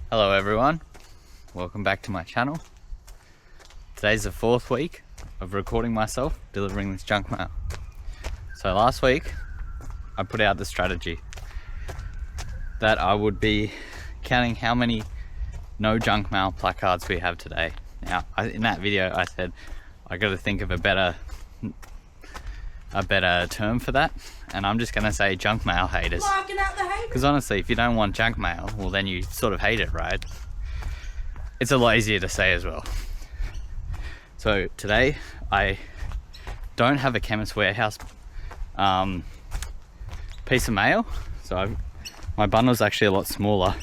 Hello everyone, welcome back to my channel. Today's the 4th week of recording myself delivering this junk mail. So last week I put out the strategy that I would be counting how many no junk mail placards we have today. Now in that video I said I got to think of a better term for that, and I'm just gonna say junk mail haters. Because honestly, if you don't want junk mail, well then you sort of hate it, right? It's a lot easier to say as well. So today I don't have a Chemist Warehouse piece of mail, so my bundle's actually a lot smaller,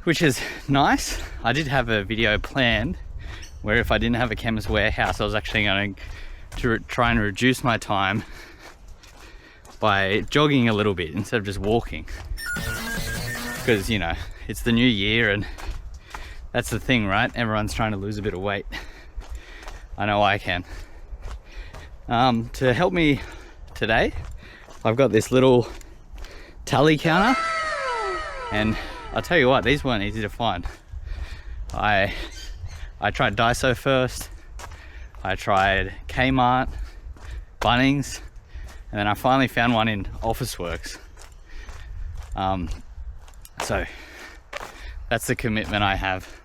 which is nice. I did have a video planned where if I didn't have a Chemist Warehouse, I was actually going to try and reduce my time by jogging a little bit instead of just walking, because you know it's the new year and that's the thing, right? Everyone's trying to lose a bit of weight. I know I can. To help me today, I've got this little tally counter, and I'll tell you what, these weren't easy to find. I tried Daiso first, I tried Kmart, Bunnings, and then I finally found one in Officeworks. So that's the commitment I have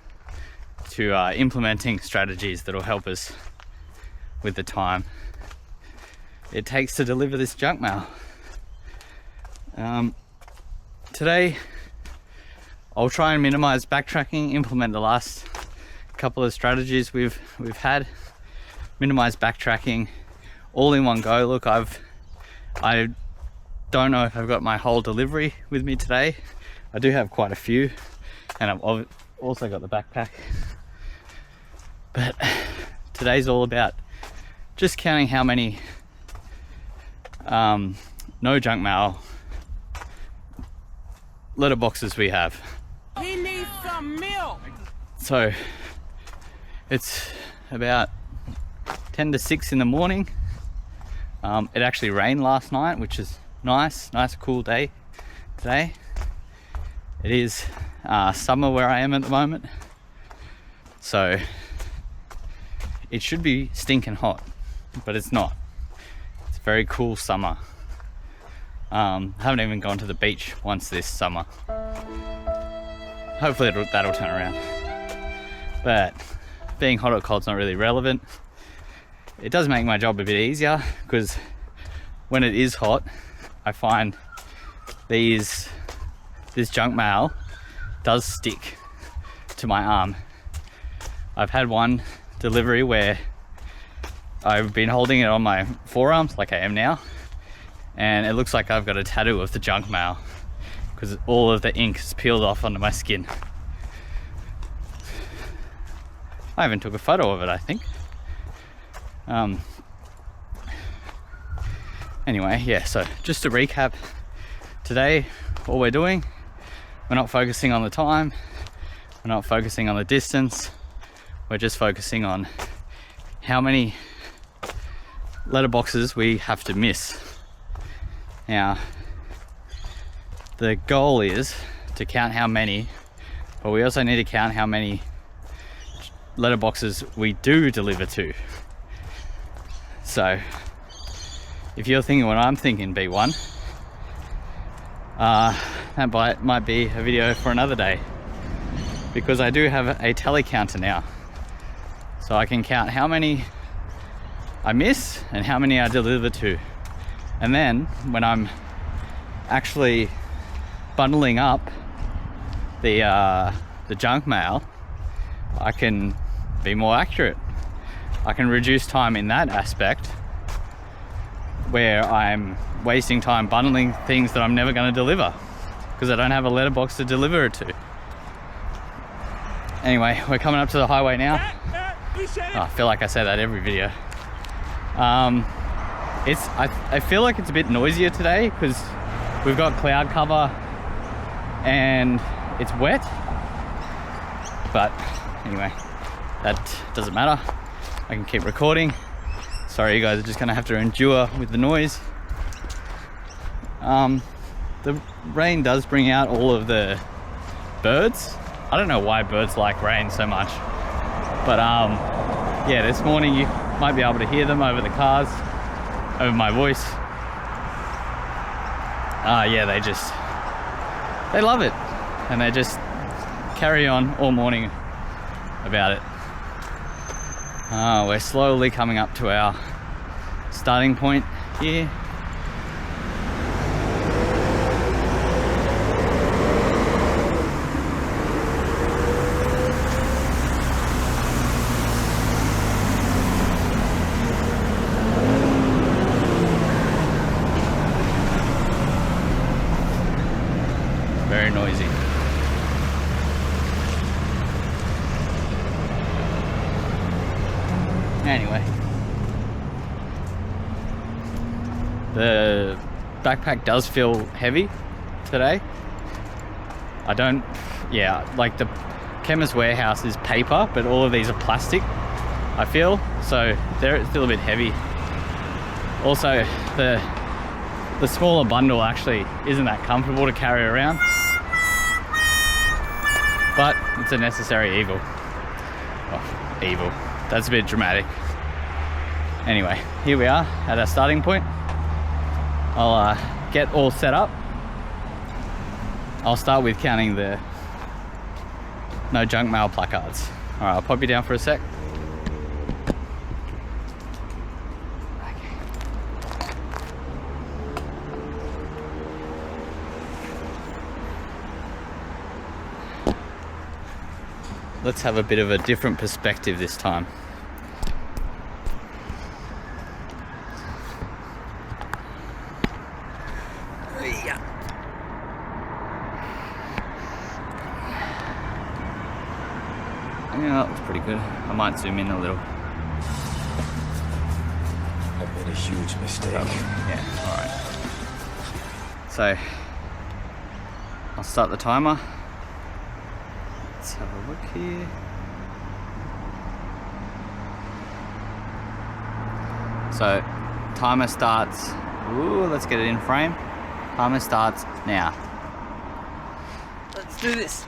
to implementing strategies that will help us with the time it takes to deliver this junk mail. Today I'll try and minimize backtracking, implement the last couple of strategies we've had, minimize backtracking all in one go. Look, I don't know if I've got my whole delivery with me today. I do have quite a few, and I've also got the backpack. But today's all about just counting how many no junk mail letterboxes we have. He needs some milk. So it's about 10 to 6 in the morning. It actually rained last night, which is nice cool day today. It is summer where I am at the moment, so it should be stinking hot, but it's not. It's very cool summer. Haven't even gone to the beach once this summer. Hopefully that'll turn around. But being hot or cold's not really relevant. It does make my job a bit easier, because when it is hot, I find this junk mail does stick to my arm. I've had one delivery where I've been holding it on my forearms like I am now, and it looks like I've got a tattoo of the junk mail because all of the ink is peeled off onto my skin. I even took a photo of it, I think. Anyway, yeah, so just to recap, today all we're doing, we're not focusing on the time, we're not focusing on the distance, we're just focusing on how many letterboxes we have to miss. Now, the goal is to count how many, but we also need to count how many letterboxes we do deliver to. So if you're thinking what I'm thinking, B1, that might be a video for another day, because I do have a tally counter now, so I can count how many I miss and how many I deliver to. And then when I'm actually bundling up the junk mail, I can be more accurate. I can reduce time in that aspect where I'm wasting time bundling things that I'm never going to deliver because I don't have a letterbox to deliver it to. Anyway, we're coming up to the highway now. Oh, I feel like I say that every video. I feel like it's a bit noisier today because we've got cloud cover and it's wet, but anyway, that doesn't matter. I can keep recording. Sorry, you guys are just gonna have to endure with the noise. The rain does bring out all of the birds. I don't know why birds like rain so much, but yeah, this morning you might be able to hear them over the cars, over my voice. Yeah, they love it, and they just carry on all morning about it. We're slowly coming up to our starting point here. Very noisy. Anyway, the backpack does feel heavy today. Like the Chemist Warehouse is paper, but all of these are plastic, I feel, so they're still a bit heavy. Also, the smaller bundle actually isn't that comfortable to carry around, but it's a necessary evil. Oh, evil. That's a bit dramatic. Anyway, here we are at our starting point. I'll get all set up. I'll start with counting the no junk mail placards. All right, I'll pop you down for a sec. Let's have a bit of a different perspective this time. Yeah, that looks pretty good. I might zoom in a little. I've made a huge mistake. Yeah, alright. So, I'll start the timer. Let's have a look here. So, timer starts. Ooh, let's get it in frame. Timer starts now. Let's do this.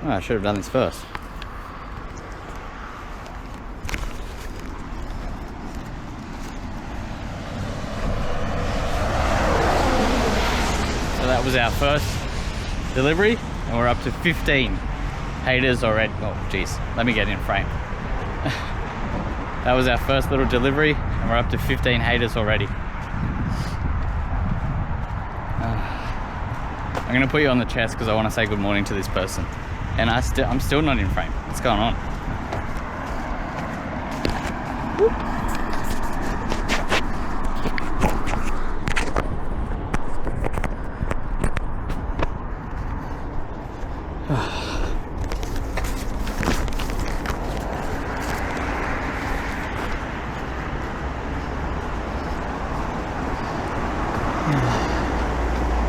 Oh, I should have done this first. So that was our first delivery, and we're up to 15 haters already. Oh geez, let me get in frame. That was our first little delivery, and we're up to 15 haters already. I'm gonna put you on the chest because I want to say good morning to this person, and I'm still not in frame. What's going on? Whoop.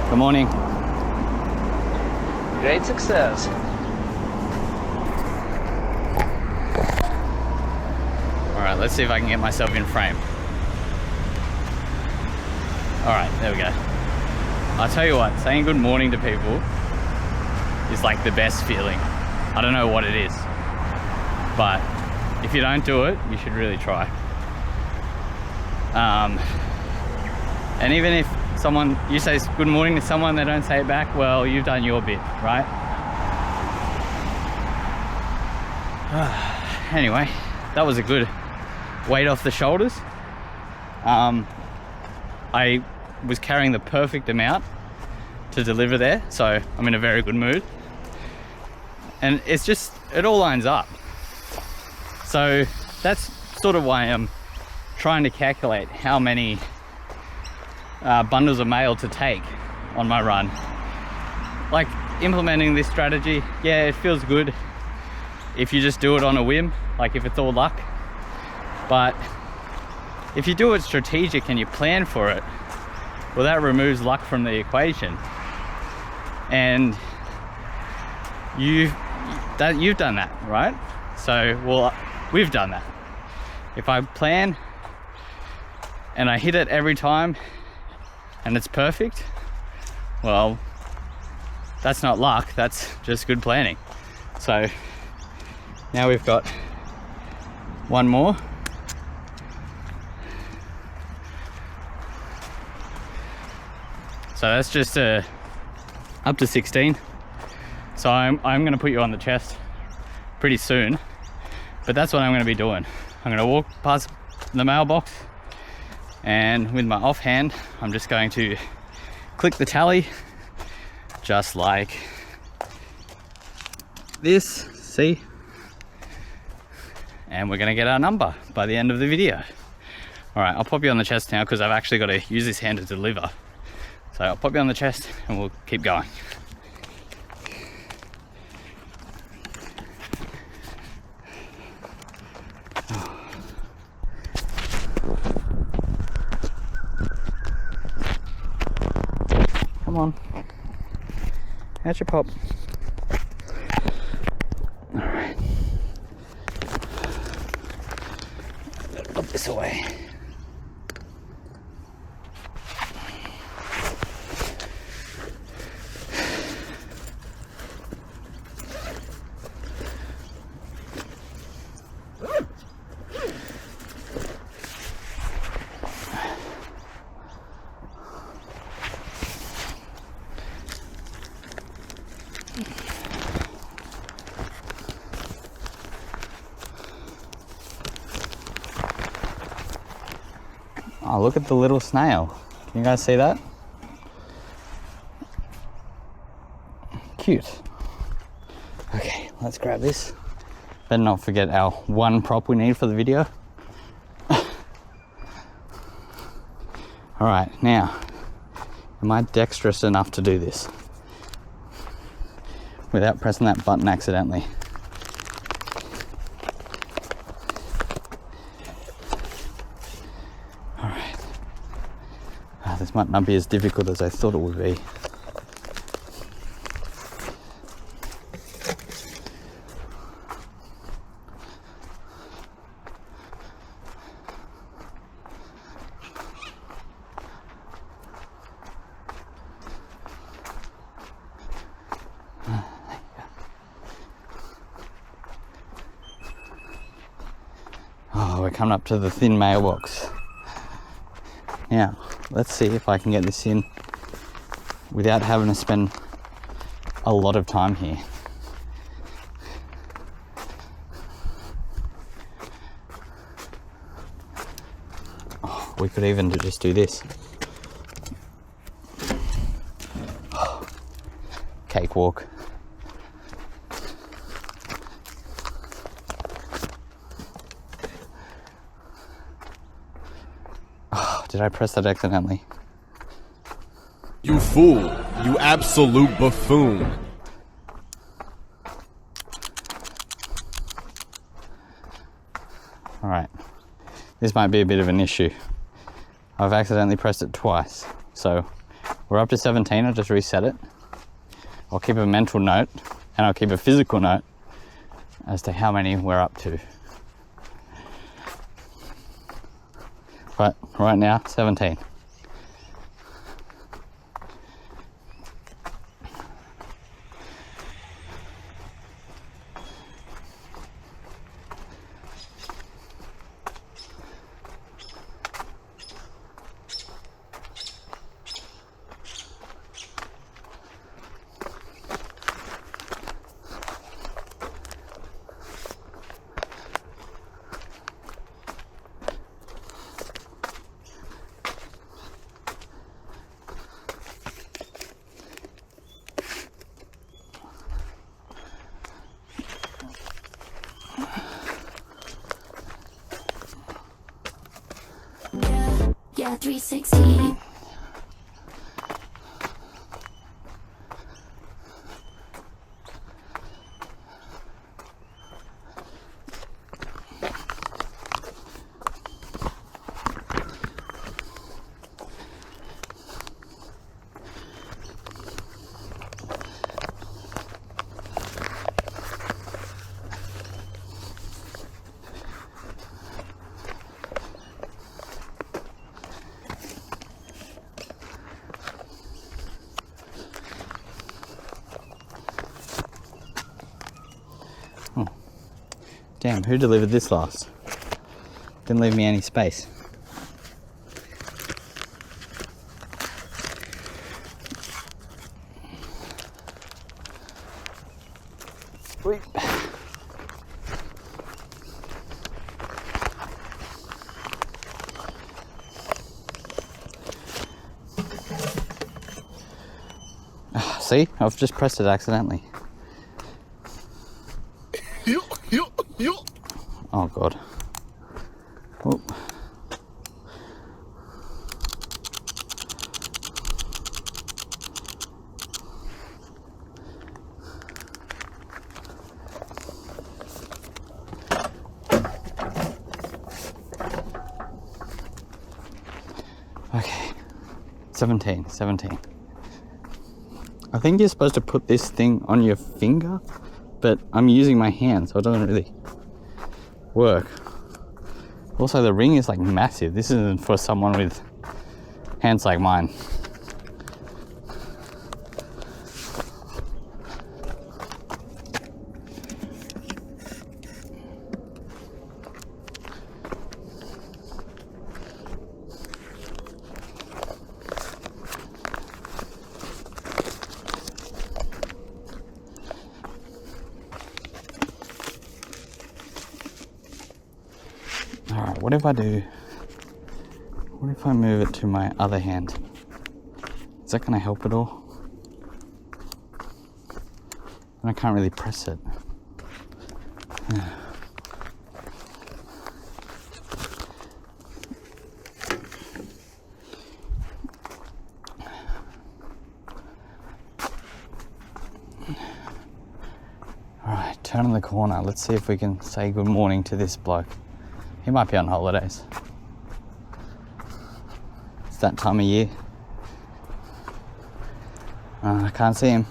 Good morning. Great success. Alright, let's see if I can get myself in frame. Alright, there we go. I'll tell you what, saying good morning to people is like the best feeling. I don't know what it is, but if you don't do it, you should really try. And even if you say good morning to someone, they don't say it back, well, you've done your bit, right? Anyway, that was a good weight off the shoulders. I was carrying the perfect amount to deliver there, so I'm in a very good mood. And it all lines up. So that's sort of why I'm trying to calculate how many bundles of mail to take on my run. Like, implementing this strategy, yeah, it feels good if you just do it on a whim, like if it's all luck. But if you do it strategic and you plan for it, well, that removes luck from the equation. And you've done that, right? So, well, we've done that. If I plan and I hit it every time and it's perfect, well, that's not luck, that's just good planning. So now we've got one more. So that's just up to 16. So I'm going to put you on the chest pretty soon, but that's what I'm going to be doing. I'm going to walk past the mailbox, and with my offhand, I'm just going to click the tally, just like this, see? And we're going to get our number by the end of the video. All right, I'll pop you on the chest now because I've actually got to use this hand to deliver. So I'll pop you on the chest and we'll keep going. Come on. How's your pop? All right. Better put this away. Oh, look at the little snail. Can you guys see that? Cute. Okay, let's grab this. Better not forget our one prop we need for the video. All right, now, am I dexterous enough to do this without pressing that button accidentally? This might not be as difficult as I thought it would be. we're coming up to the thin mailbox. Now, let's see if I can get this in without having to spend a lot of time here. Oh, we could even just do this. Cakewalk. Oh, did I press that accidentally? You fool! You absolute buffoon! Alright, this might be a bit of an issue. I've accidentally pressed it twice. So, we're up to 17, I'll just reset it. I'll keep a mental note, and I'll keep a physical note as to how many we're up to. But right now, 17. Yeah, 360. Damn, who delivered this last? Didn't leave me any space. Wait. See, I've just pressed it accidentally. Oh god. Oh. Okay. 17. I think you're supposed to put this thing on your finger, but I'm using my hand, so it doesn't really work. Also, the ring is like massive. This isn't for someone with hands like mine. Alright, what if I move it to my other hand? Is that going to help at all? And I can't really press it. Alright, turning the corner. Let's see if we can say good morning to this bloke. He might be on holidays. It's that time of year. I can't see him.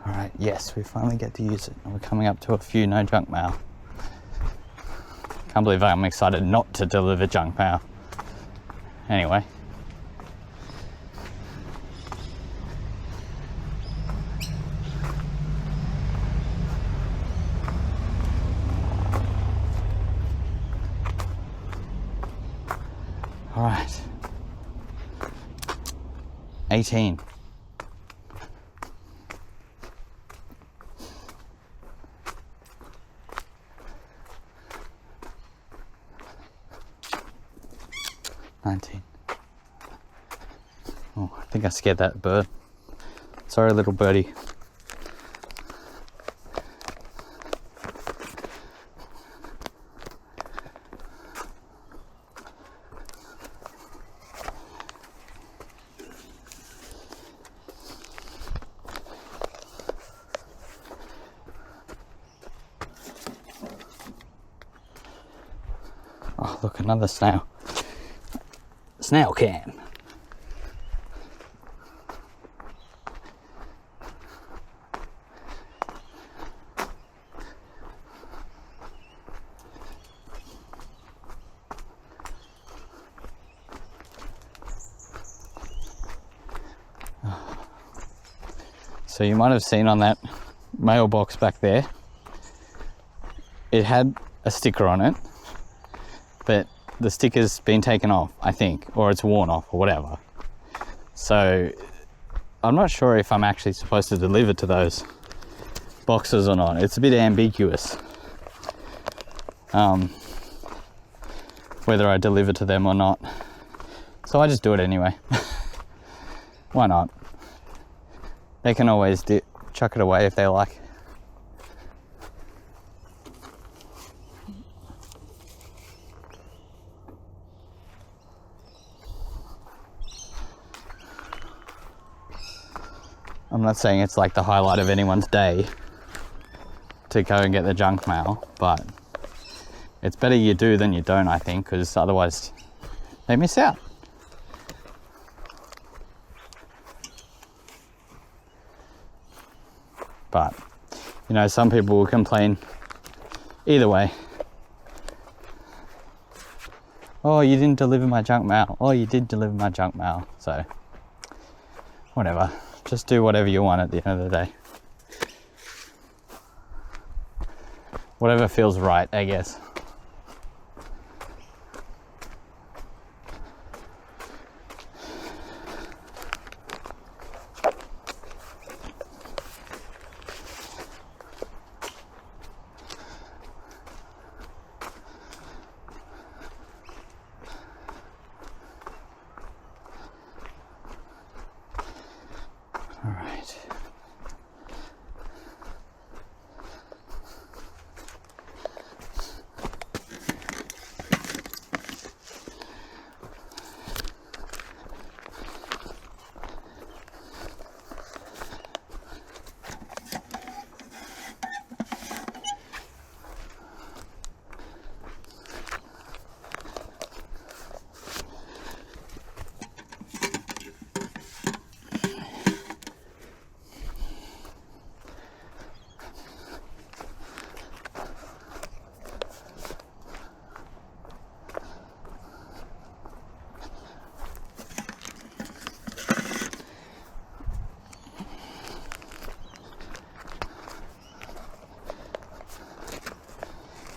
Alright, yes, we finally get to use it. We're coming up to a few no junk mail. Can't believe I'm excited not to deliver junk mail. Anyway. All right. 18. Oh, I think I scared that bird. Sorry, little birdie. Oh, look, another snail. Snail cam. So you might have seen on that mailbox back there, it had a sticker on it, but the sticker's been taken off, I think, or it's worn off or whatever. So I'm not sure if I'm actually supposed to deliver to those boxes or not. It's a bit ambiguous whether I deliver to them or not. So I just do it anyway. Why not? They can always chuck it away if they like. I'm not saying it's like the highlight of anyone's day to go and get the junk mail, but it's better you do than you don't, I think, because otherwise they miss out. But, you know, some people will complain either way. Oh, you didn't deliver my junk mail. Oh, you did deliver my junk mail. So, whatever. Just do whatever you want at the end of the day. Whatever feels right, I guess. All right.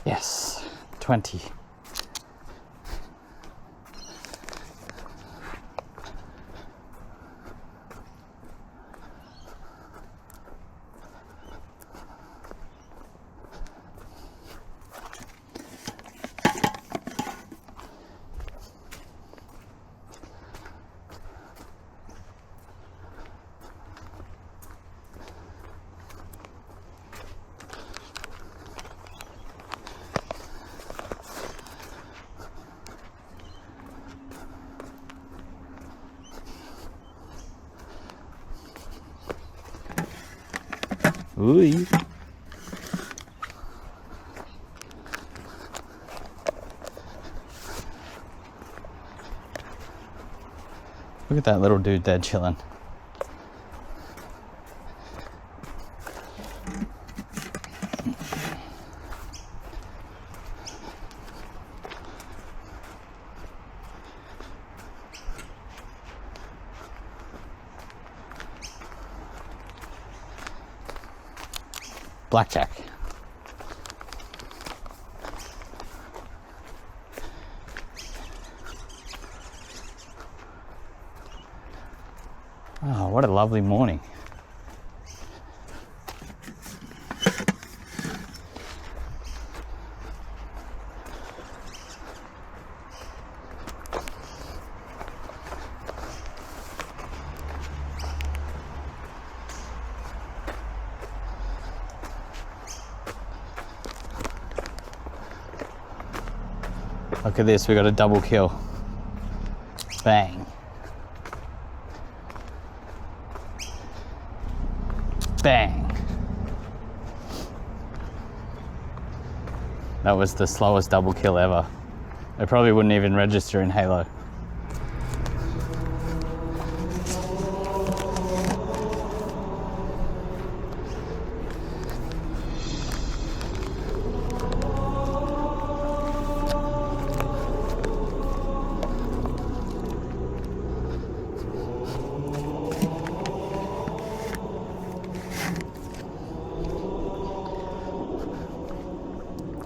Yes, 20. Ooh. Look at that little dude there chilling. Blackjack. Oh, what a lovely morning. Look at this, we got a double kill. Bang. Bang. That was the slowest double kill ever. It probably wouldn't even register in Halo.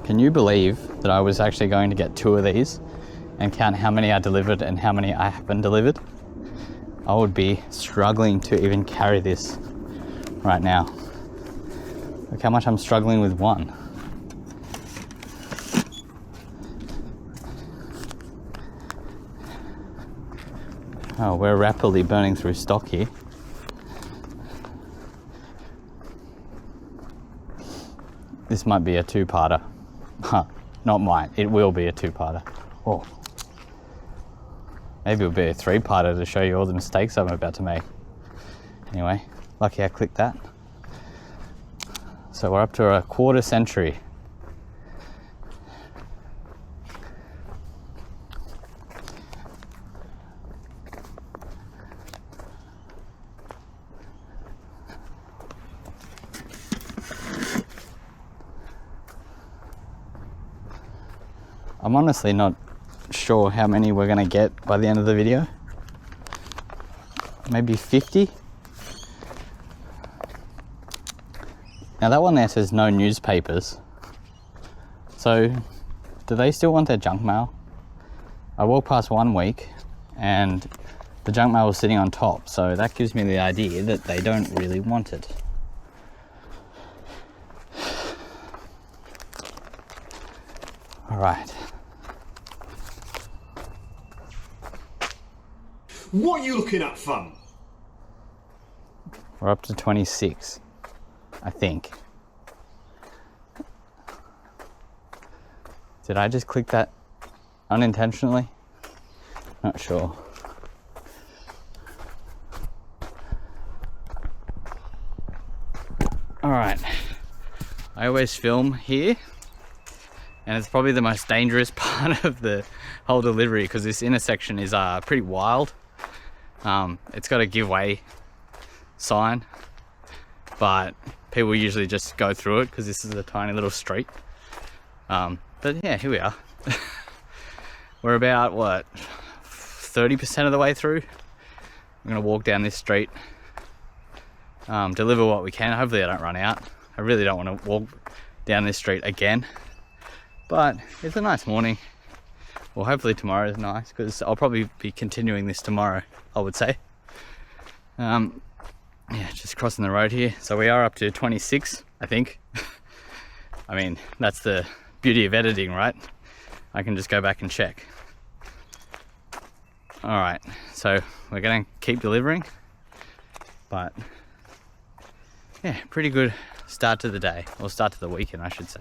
Can you believe that I was actually going to get 2 of these and count how many I delivered and how many I haven't delivered? I would be struggling to even carry this right now. Look how much I'm struggling with one. Oh, we're rapidly burning through stock here. This might be a 2-parter. Huh, not mine. It will be a 2-parter. Oh. Maybe it'll be a 3-parter to show you all the mistakes I'm about to make. Anyway, lucky I clicked that. So we're up to a 1/4 century. I'm honestly not sure how many we're gonna get by the end of the video. Maybe 50. Now that one there says no newspapers. So do they still want their junk mail? I walked past one week and the junk mail was sitting on top, so that gives me the idea that they don't really want it. All right. What are you looking at, fam? We're up to 26, I think. Did I just click that unintentionally? Not sure. All right, I always film here, and it's probably the most dangerous part of the whole delivery because this intersection is pretty wild. It's got a give way sign, but people usually just go through it because this is a tiny little street. But yeah, here we are. We're about, what, 30% of the way through. I'm gonna walk down this street, deliver what we can. Hopefully I don't run out. I really don't want to walk down this street again, but it's a nice morning. Well, hopefully tomorrow is nice because I'll probably be continuing this tomorrow, I would say. Yeah, just crossing the road here. So we are up to 26, I think. I mean, that's the beauty of editing, right? I can just go back and check. All right, so we're gonna keep delivering, but yeah, pretty good start to the day, or start to the weekend, I should say.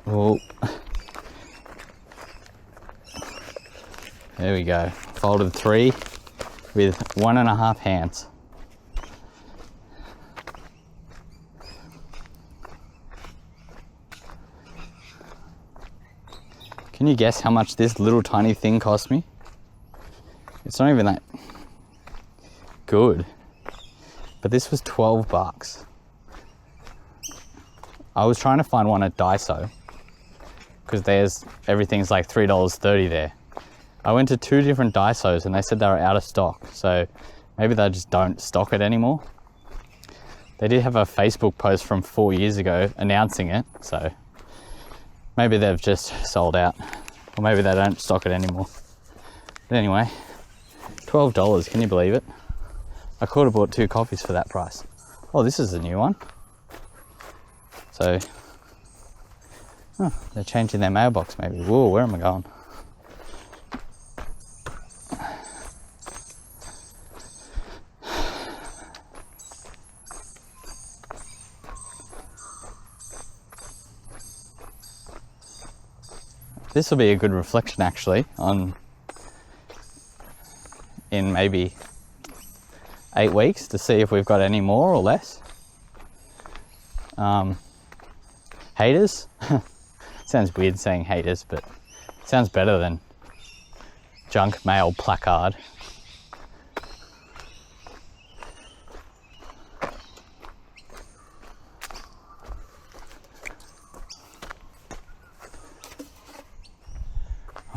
Oh, there we go. Folded 3 with 1.5 hands. Can you guess how much this little tiny thing cost me? It's not even that good, but this was 12 bucks. I was trying to find one at Daiso because everything's like $3.30 there. I went to 2 different Daisos and they said they were out of stock, so maybe they just don't stock it anymore. They did have a Facebook post from 4 years ago announcing it, so maybe they've just sold out, or maybe they don't stock it anymore. But anyway, $12, can you believe it? I could have bought 2 coffees for that price. Oh, this is a new one. So, they're changing their mailbox maybe. Whoa, where am I going? This will be a good reflection actually in maybe 8 weeks to see if we've got any more or less. Haters. Sounds weird saying haters, but it sounds better than junk mail placard.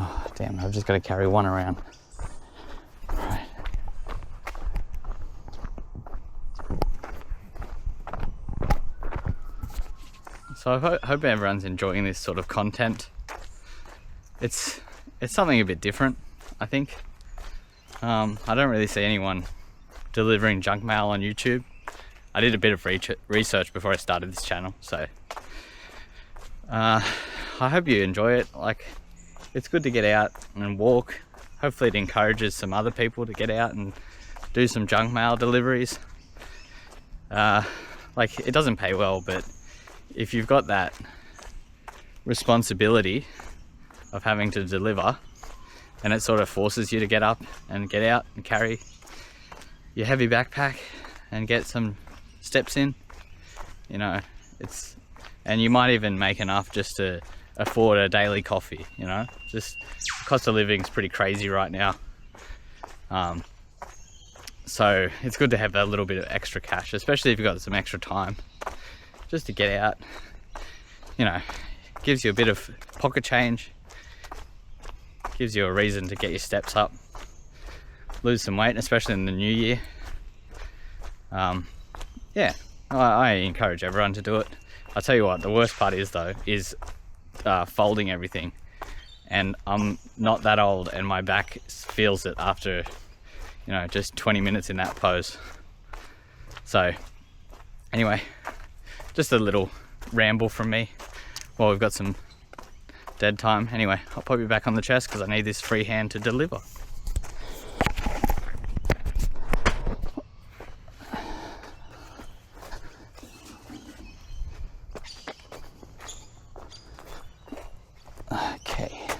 Oh, damn, I've just got to carry one around. Right. So I hope everyone's enjoying this sort of content. It's something a bit different, I think. I don't really see anyone delivering junk mail on YouTube. I did a bit of research before I started this channel, so I hope you enjoy it. Like, it's good to get out and walk. Hopefully it encourages some other people to get out and do some junk mail deliveries. Like, it doesn't pay well, but if you've got that responsibility of having to deliver, and it sort of forces you to get up and get out and carry your heavy backpack and get some steps in, you know, and you might even make enough just to afford a daily coffee, you know. Just the cost of living is pretty crazy right now, so it's good to have a little bit of extra cash, especially if you've got some extra time just to get out. You know, gives you a bit of pocket change, gives you a reason to get your steps up, lose some weight, especially in the new year. Yeah, I encourage everyone to do it. I'll tell you what, the worst part is though, is folding everything. And I'm not that old and my back feels it after, you know, just 20 minutes in that pose. So anyway, just a little ramble from me while we've got some dead time. Anyway, I'll pop you back on the chest because I need this free hand to deliver. Okay.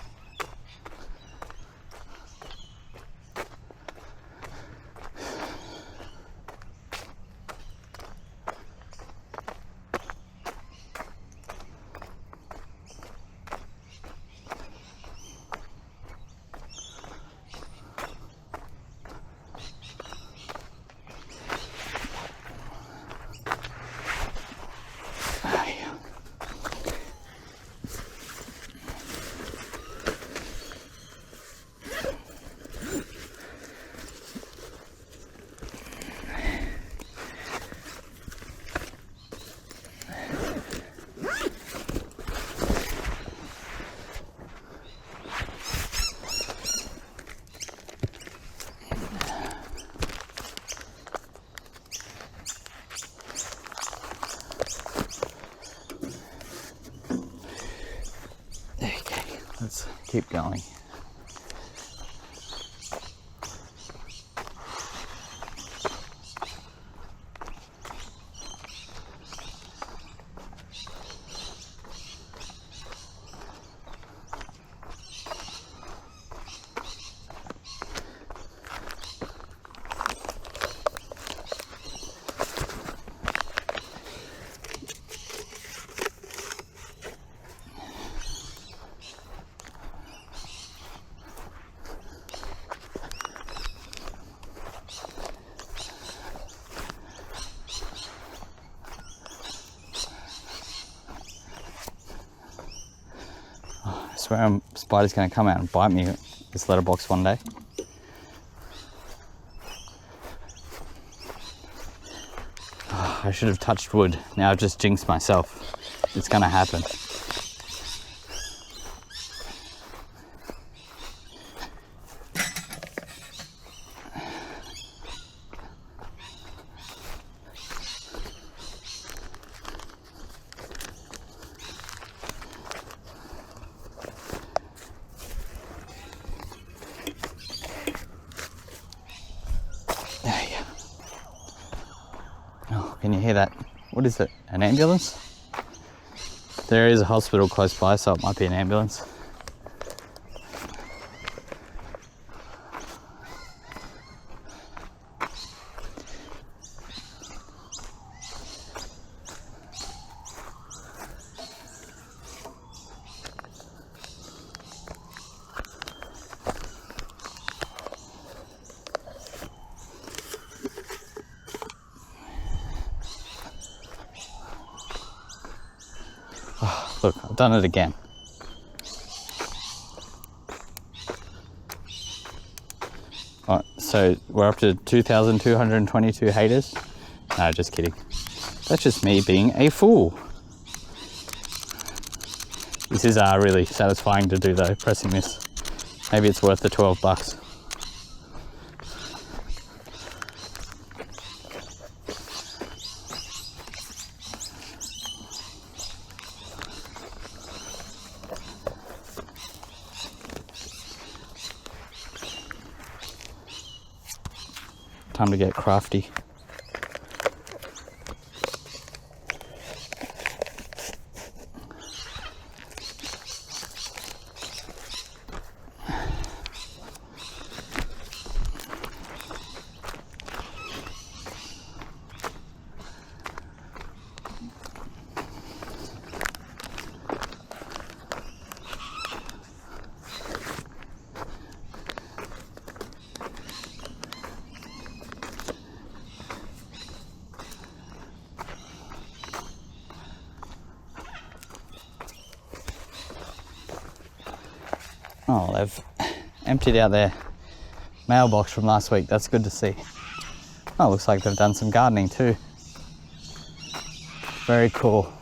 Let's keep going. swear a spider's going to come out and bite me this letterbox one day. Oh, I should have touched wood. Now I've just jinxed myself. It's going to happen. Can you hear that? What is it? An ambulance? There is a hospital close by, so it might be an ambulance. Look, I've done it again. Alright, so we're up to 2,222 haters. No, just kidding. That's just me being a fool. This is really satisfying to do though, pressing this. Maybe it's worth the $12. Time to get crafty. Oh, they've emptied out their mailbox from last week. That's good to see. Oh, looks like they've done some gardening too. Very cool.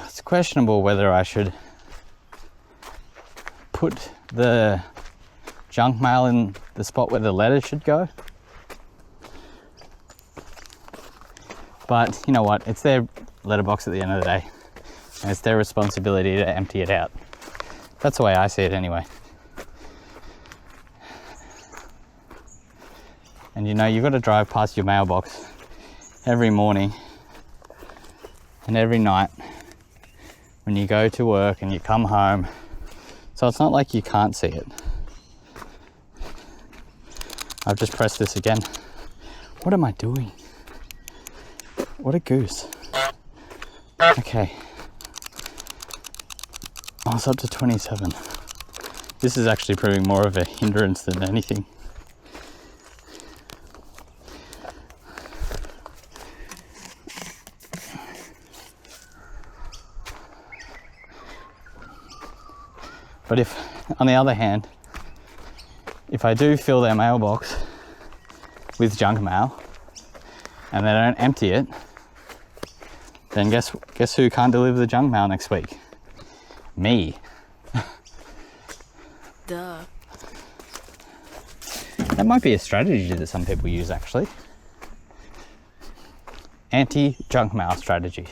It's questionable whether I should put the junk mail in the spot where the letter should go, But you know what? It's their letterbox at the end of the day. And it's their responsibility to empty it out. That's the way I see it anyway. And you know, you've got to drive past your mailbox every morning and every night when you go to work and you come home. So it's not like you can't see it. I've just pressed this again. What am I doing? What a goose. Okay. Oh, it's up to 27. This is actually proving more of a hindrance than anything. But if, on the other hand, if I do fill their mailbox with junk mail and they don't empty it, then guess who can't deliver the junk mail next week? Me. Duh. That might be a strategy that some people use, actually. Anti-junk mail strategy.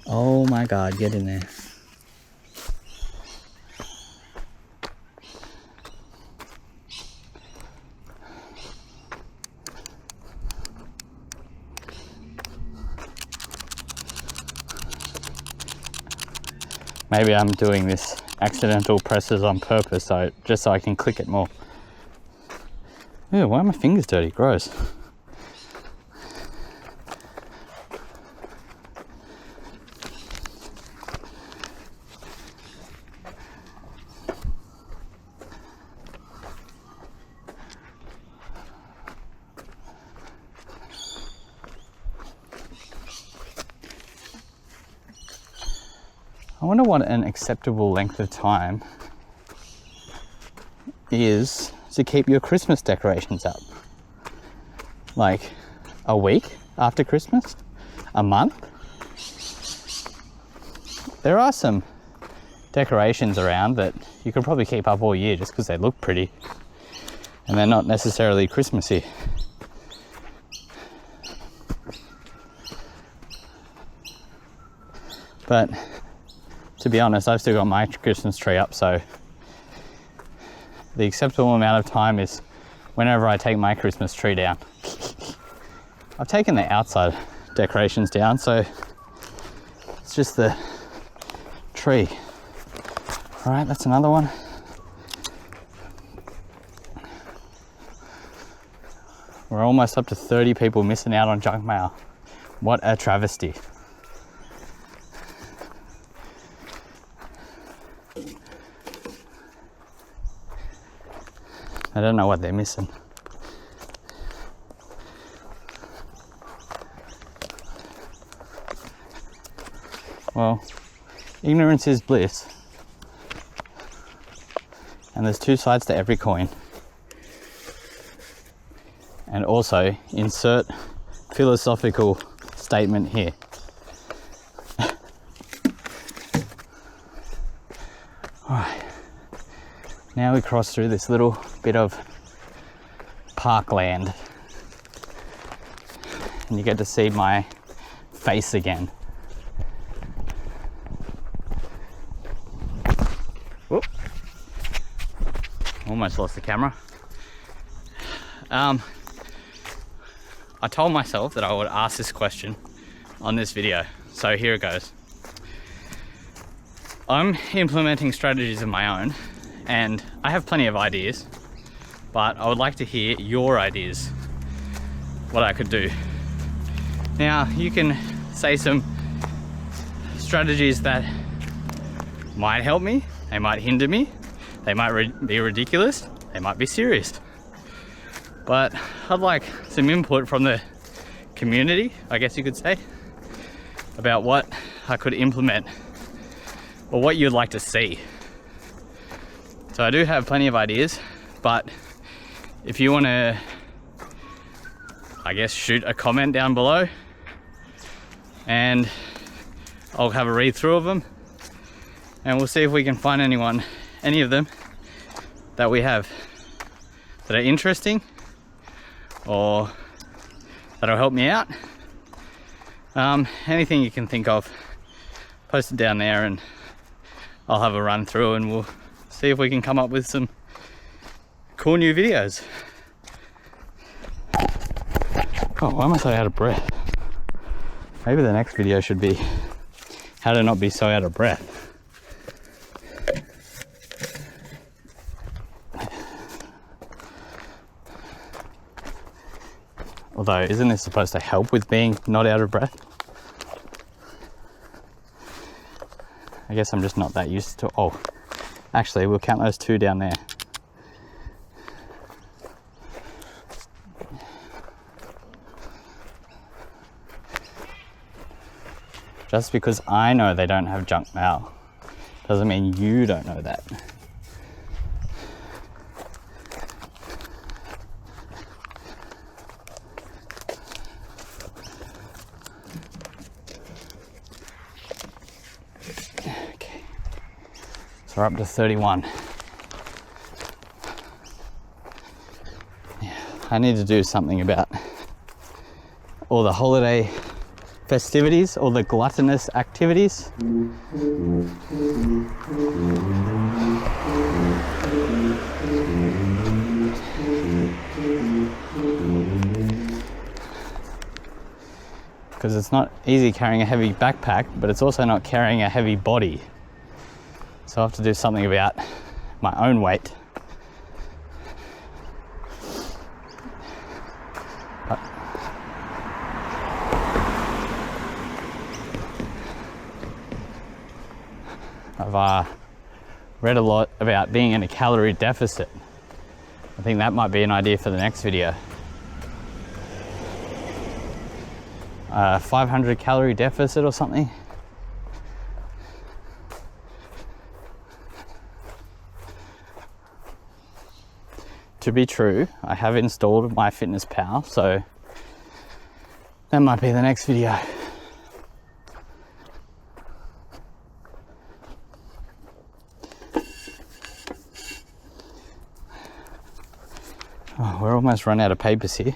Oh my God, get in there. Maybe I'm doing this accidental presses on purpose, just so I can click it more. Ew, why are my fingers dirty? Gross. I wonder what an acceptable length of time is to keep your Christmas decorations up. Like a week after Christmas? A month? There are some decorations around that you could probably keep up all year just because they look pretty and they're not necessarily Christmassy. But to be honest, I've still got my Christmas tree up, so the acceptable amount of time is whenever I take my Christmas tree down. I've taken the outside decorations down, so it's just the tree. All right, that's another one. We're almost up to 30 people missing out on junk mail. What a travesty. I don't know what they're missing. Well, ignorance is bliss. And there's two sides to every coin. And also, insert philosophical statement here. Alright. Now we cross through this little bit of parkland. And you get to see my face again. Whoop. Almost lost the camera. I told myself that I would ask this question on this video, so here it goes. I'm implementing strategies of my own, and I have plenty of ideas, but I would like to hear your ideas, what I could do. Now, you can say some strategies that might help me, they might hinder me, they might be ridiculous, they might be serious. But I'd like some input from the community, I guess you could say, about what I could implement or what you'd like to see. So I do have plenty of ideas, but if you want to, I guess, shoot a comment down below and I'll have a read through of them and we'll see if we can find any of them that we have that are interesting or that'll help me out. Anything you can think of, post it down there and I'll have a run through and we'll see if we can come up with some cool new videos. Oh, why am I so out of breath? Maybe the next video should be how to not be so out of breath. Although, isn't this supposed to help with being not out of breath? I guess I'm just not that used to. Oh, actually, we'll count those 2 down there. Just because I know they don't have junk mail doesn't mean you don't know that. Okay, so we're up to 31. Yeah, I need to do something about all the holiday festivities, all the gluttonous activities. Because it's not easy carrying a heavy backpack, but it's also not carrying a heavy body. So I have to do something about my own weight. I've read a lot about being in a calorie deficit. I think that might be an idea for the next video. 500 calorie deficit or something. To be true, I have installed MyFitnessPal, so that might be the next video. Oh, we're almost run out of papers here.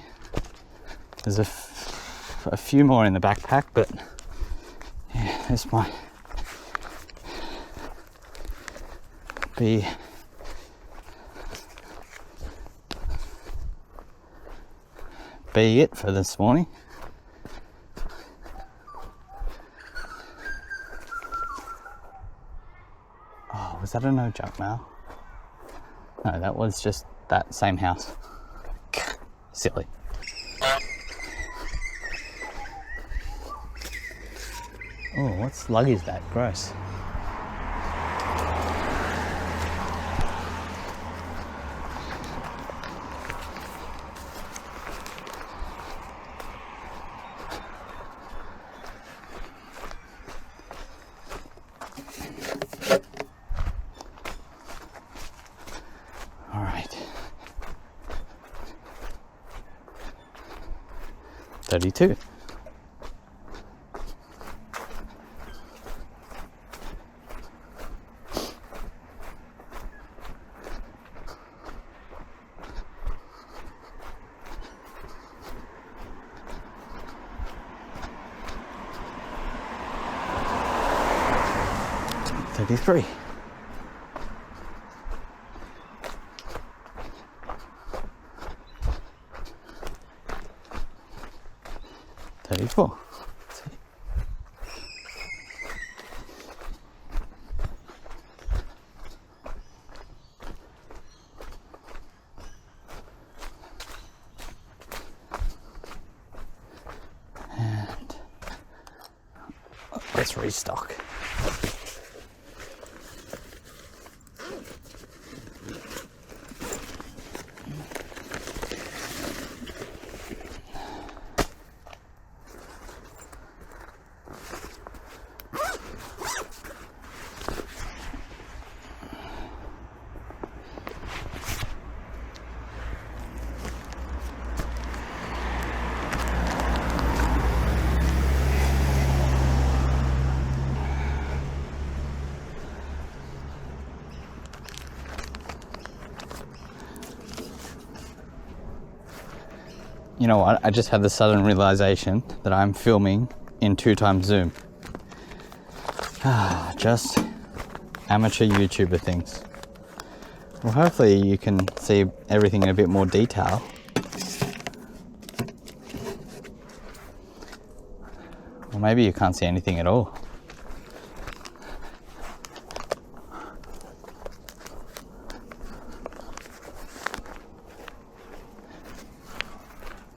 There's a few more in the backpack, but yeah, this might be it for this morning. Oh, was that a no junk mail? No, that was just that same house. Silly. Oh, what slug is that? Gross. All right. 32. $33. $34. And let's restock. You know what? I just had the sudden realization that I'm filming in 2x zoom. Just amateur YouTuber things. Well, hopefully you can see everything in a bit more detail. Or maybe you can't see anything at all.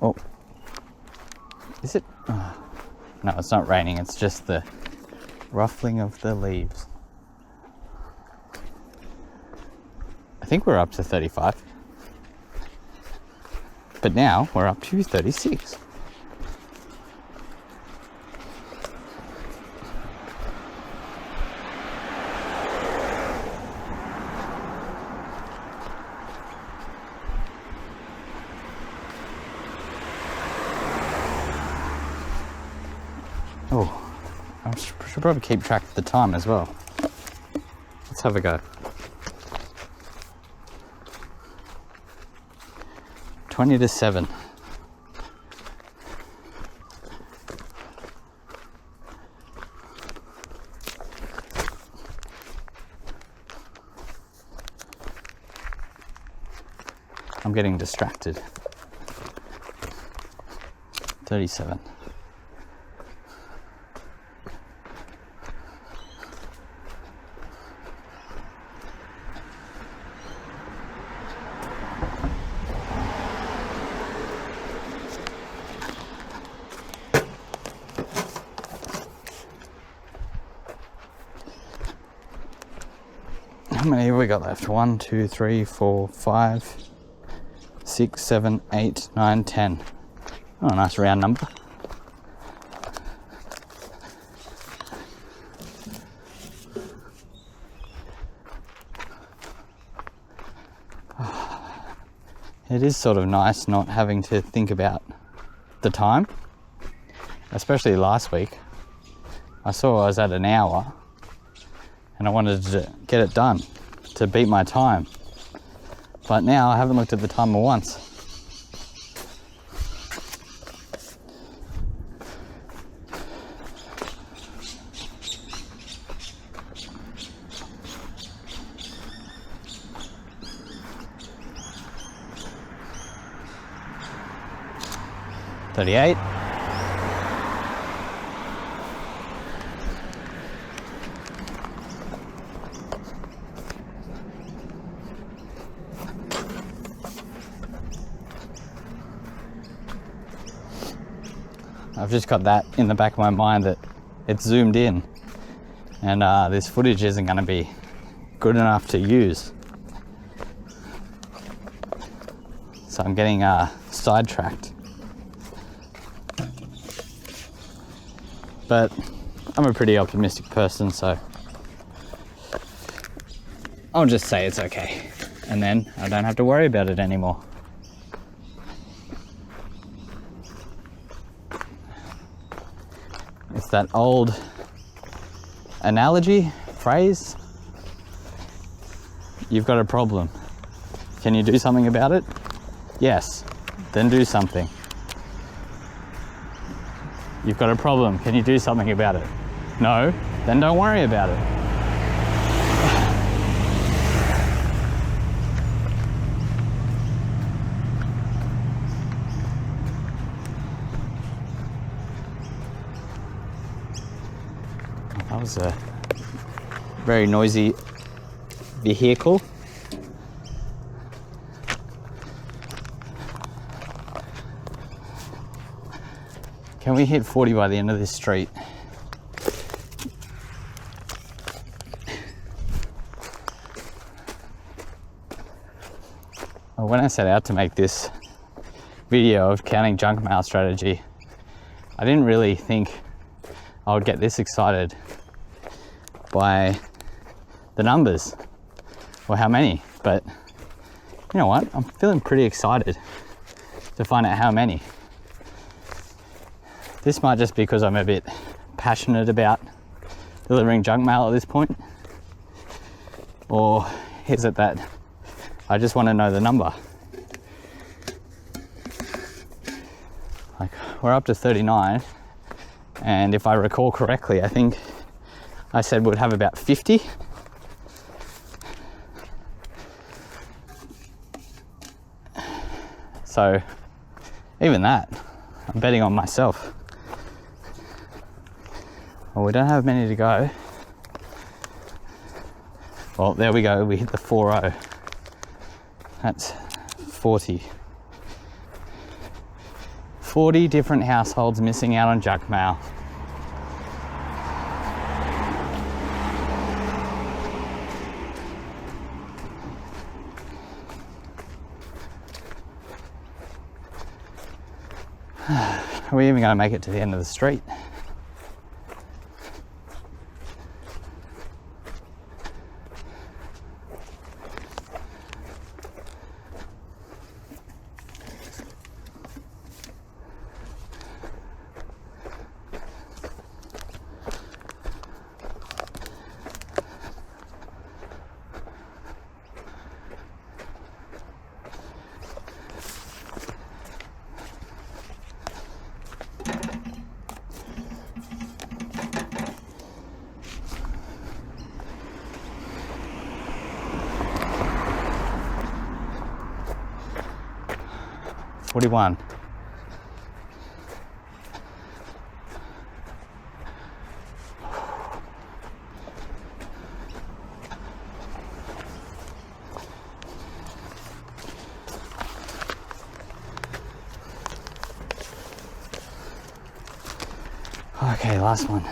Oh, is it? Oh. No, it's not raining, it's just the ruffling of the leaves. I think we're up to 35. But now we're up to 36. Oh, I should probably keep track of the time as well. Let's have a go. 20 to 7. I'm getting distracted. 37. How many have we got left? 1, 2, 3, 4, 5, 6, 7, 8, 9, 10. Oh, a nice round number. It is sort of nice not having to think about the time, especially last week. I saw I was at an hour and I wanted to get it done to beat my time. But now I haven't looked at the timer once. $38. I've just got that in the back of my mind that it's zoomed in and this footage isn't going to be good enough to use. So I'm getting sidetracked. But I'm a pretty optimistic person, so I'll just say it's okay. And then I don't have to worry about it anymore. It's that old analogy, phrase. You've got a problem. Can you do something about it? Yes. Then do something. You've got a problem. Can you do something about it? No. Then don't worry about it. That was a very noisy vehicle. Can we hit 40 by the end of this street? Well, when I set out to make this video of counting junk mail strategy, I didn't really think I would get this excited by the numbers or how many, but you know what? I'm feeling pretty excited to find out how many. This might just be because I'm a bit passionate about delivering junk mail at this point, or is it that I just want to know the number? we're up to 39. And if I recall correctly, I think I said we'd have about 50. So even that, I'm betting on myself. Well, we don't have many to go. Well, there we go, we hit the 4-0. That's 40. 40 different households missing out on Junkmail. Are we even going to make it to the end of the street? $41. Okay, last one.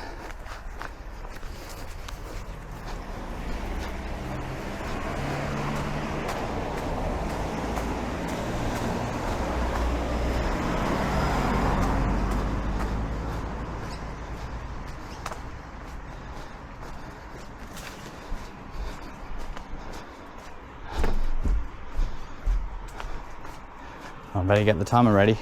I better get the timer ready.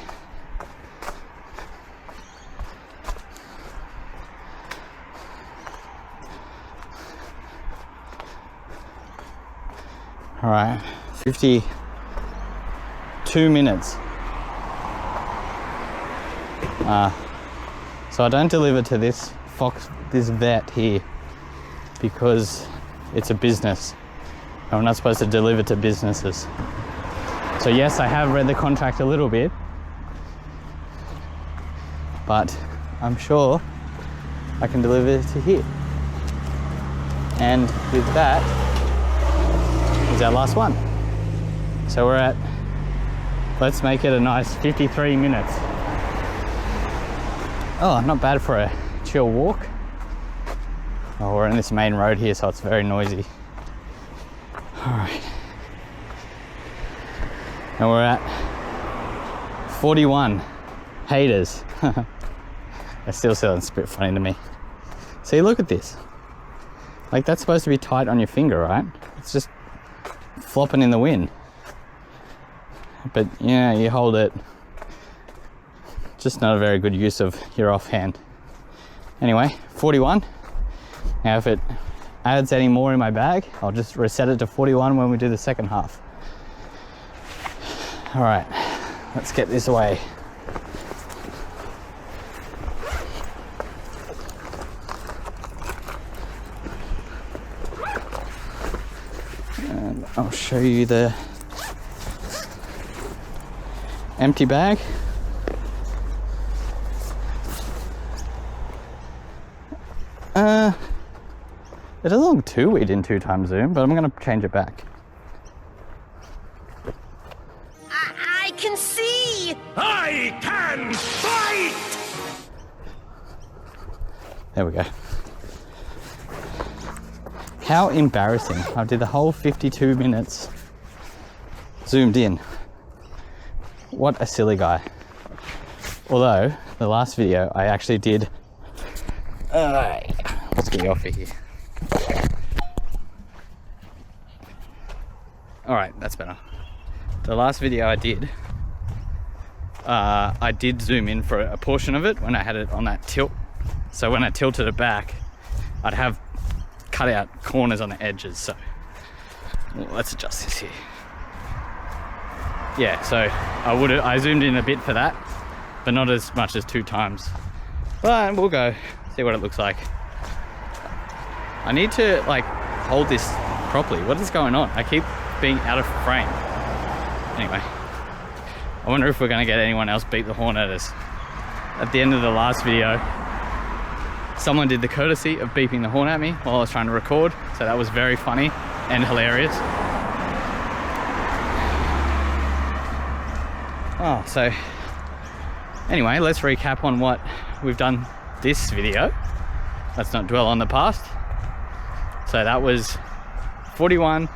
All right, 52 minutes. So I don't deliver to this vet here because it's a business. I'm not supposed to deliver to businesses. So yes, I have read the contract a little bit, but I'm sure I can deliver to here. And with that is our last one. So we're at, let's make it a nice 53 minutes. Oh, not bad for a chill walk. Oh, we're on this main road here, so it's very noisy. All right. And we're at 41 haters. That still sounds a bit funny to me. See, look at this. Like, that's supposed to be tight on your finger, right? It's just flopping in the wind. But yeah, you hold it. Just not a very good use of your offhand. Anyway, 41. Now if it adds any more in my bag, I'll just reset it to 41 when we do the second half. All right, let's get this away. And I'll show you the empty bag. It doesn't look too weird in 2x zoom, but I'm gonna change it back. I can see! I can fight! There we go. How embarrassing. I did the whole 52 minutes zoomed in. What a silly guy. Although, the last video I actually did... let's get you off of here. Alright, that's better. The last video I did zoom in for a portion of it when I had it on that tilt. So when I tilted it back, I'd have cut out corners on the edges. So let's adjust this here. Yeah, so I zoomed in a bit for that, but not as much as 2 times. But we'll go see what it looks like. I need to like hold this properly. What is going on? I keep being out of frame. Anyway, I wonder if we're gonna get anyone else beat the horn at us. At the end of the last video, someone did the courtesy of beeping the horn at me while I was trying to record, so that was very funny and hilarious. Oh, so anyway, let's recap on what we've done this video. Let's not dwell on the past. So that was 41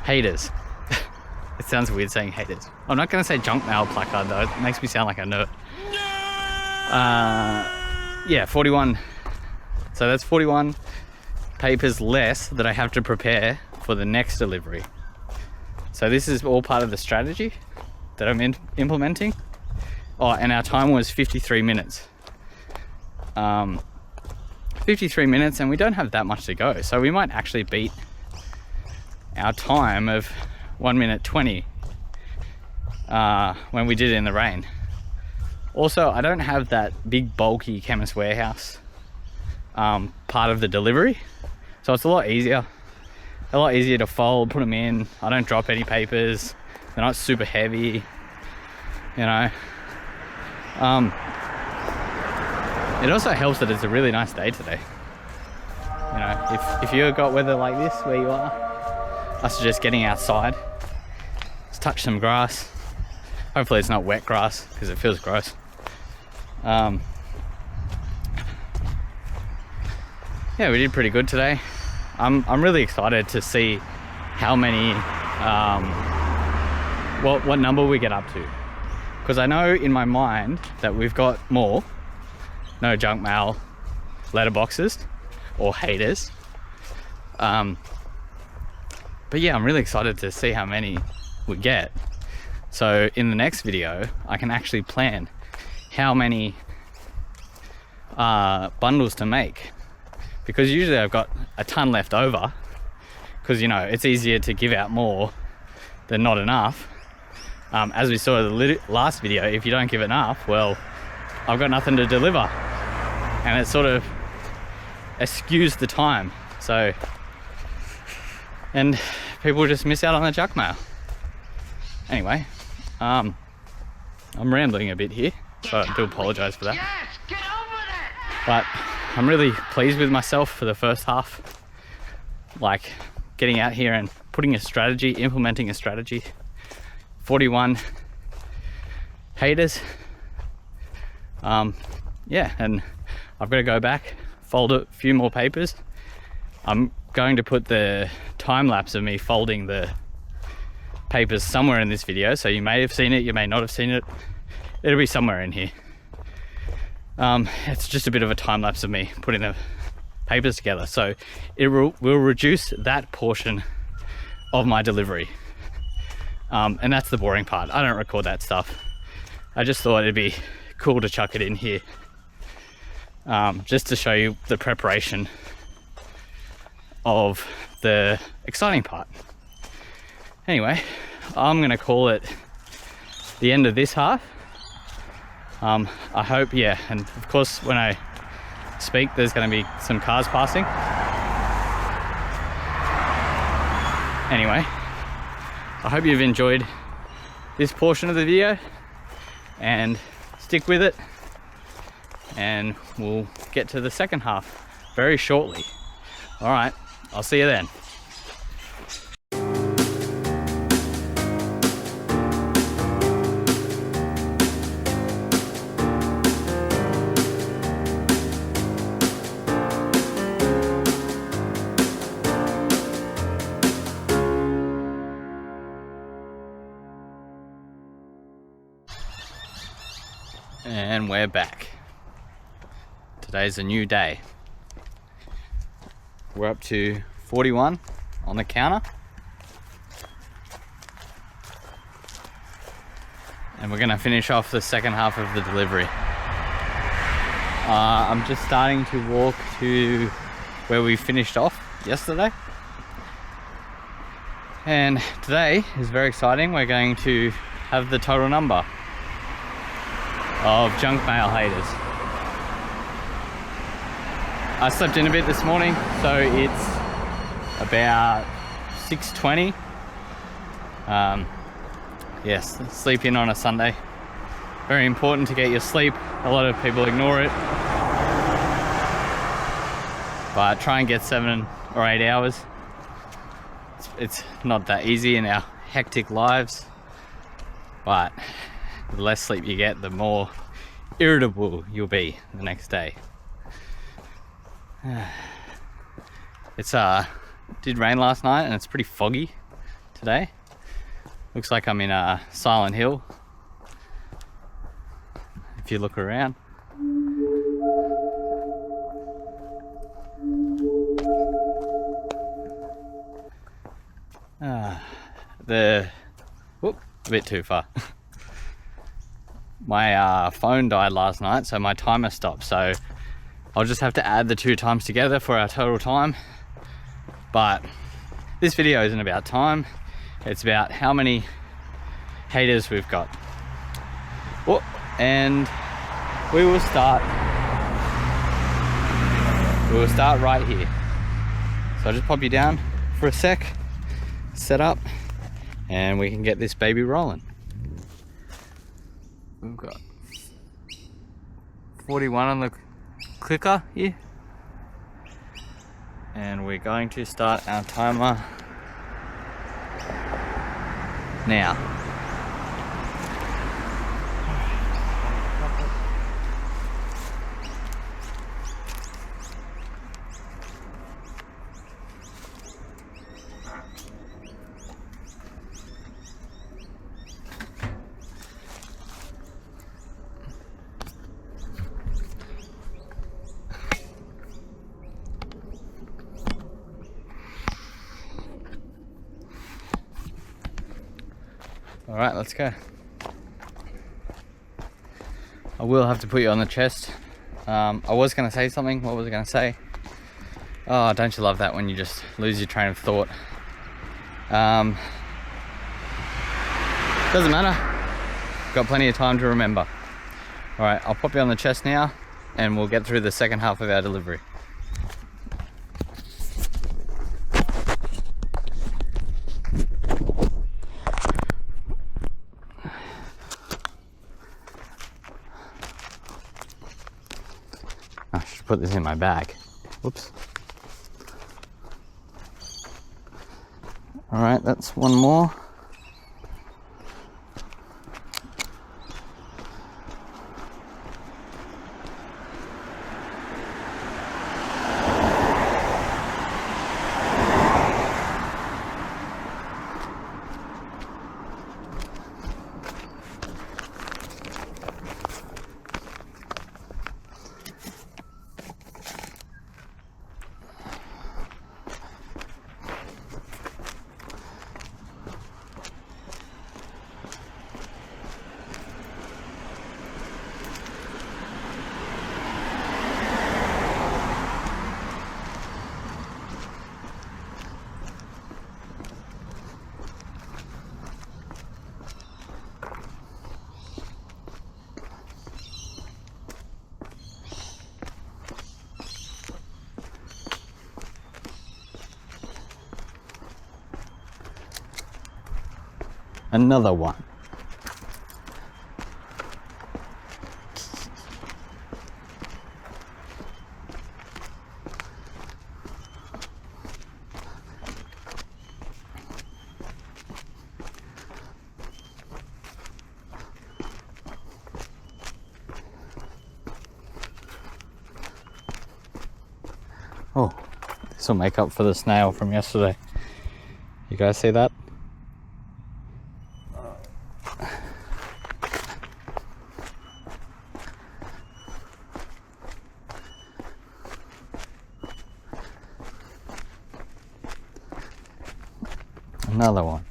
haters. It sounds weird saying haters. I'm not going to say junk mail placard though, it makes me sound like a nerd. Yeah, 41. So that's 41 papers less that I have to prepare for the next delivery. So this is all part of the strategy that I'm implementing. Oh, and our time was 53 minutes. 53 minutes, and we don't have that much to go. So we might actually beat our time of 1 minute 20 when we did it in the rain. Also, I don't have that big bulky Chemist Warehouse part of the delivery. So it's a lot easier to fold, put them in. I don't drop any papers. They're not super heavy, you know. It also helps that it's a really nice day today. You know, if you got weather like this where you are, I suggest getting outside. Just touch some grass. Hopefully it's not wet grass because it feels gross. Yeah, we did pretty good today. I'm really excited to see how many, what number we get up to. Because I know in my mind that we've got more. No junk mail, letterboxes, or haters. But yeah, I'm really excited to see how many we get. So in the next video, I can actually plan how many bundles to make. Because usually I've got a ton left over. Because, you know, it's easier to give out more than not enough. As we saw in the last video, if you don't give enough, well, I've got nothing to deliver. And it sort of eschews the time. So, and people just miss out on the junk mail. Anyway, I'm rambling a bit here, so I do apologize for that. Yes, get over that! But I'm really pleased with myself for the first half. Like getting out here and putting a strategy, implementing a strategy. 41 haters. Yeah, and I've got to go back, fold a few more papers. I'm going to put the time lapse of me folding the papers somewhere in this video, so you may have seen it, you may not have seen it. It'll be somewhere in here. It's just a bit of a time lapse of me putting the papers together, so it will reduce that portion of my delivery. And that's the boring part. I don't record that stuff. I just thought it'd be cool to chuck it in here. Just to show you the preparation of the exciting part. Anyway, I'm gonna call it the end of this half. I hope, yeah, and of course when I speak there's gonna be some cars passing. Anyway, I hope you've enjoyed this portion of the video and stick with it. And we'll get to the second half very shortly. All right, I'll see you then. And we're back. Today's a new day. We're up to 41 on the counter. And we're gonna finish off the second half of the delivery. I'm just starting to walk to where we finished off yesterday. And today is very exciting. We're going to have the total number. of Junkmail haters. I slept in a bit this morning, so it's about 6:20. Yes, sleep in on a Sunday. Very important to get your sleep. A lot of people ignore it. But try and get 7 or 8 hours. It's not that easy in our hectic lives. But the less sleep you get, the more irritable you'll be the next day. It's did rain last night and it's pretty foggy today. Looks like I'm in Silent Hill. If you look around. Whoop, a bit too far. My phone died last night, so my timer stopped. So I'll just have to add the 2 times together for our total time. But this video isn't about time. It's about how many haters we've got. Oh, and we will start right here. So I'll just pop you down for a sec, set up, and we can get this baby rolling. We've got 41 on the clicker here, and we're going to start our timer now. All right, let's go. I will have to put you on the chest. I was going to say something. What was I going to say? Oh, don't you love that when you just lose your train of thought? Doesn't matter. Got plenty of time to remember. All right, I'll pop you on the chest now and we'll get through the second half of our delivery. I should put this in my bag. Whoops. All right, that's one more. Another one. Oh, this will make up for the snail from yesterday. You guys see that? Another one.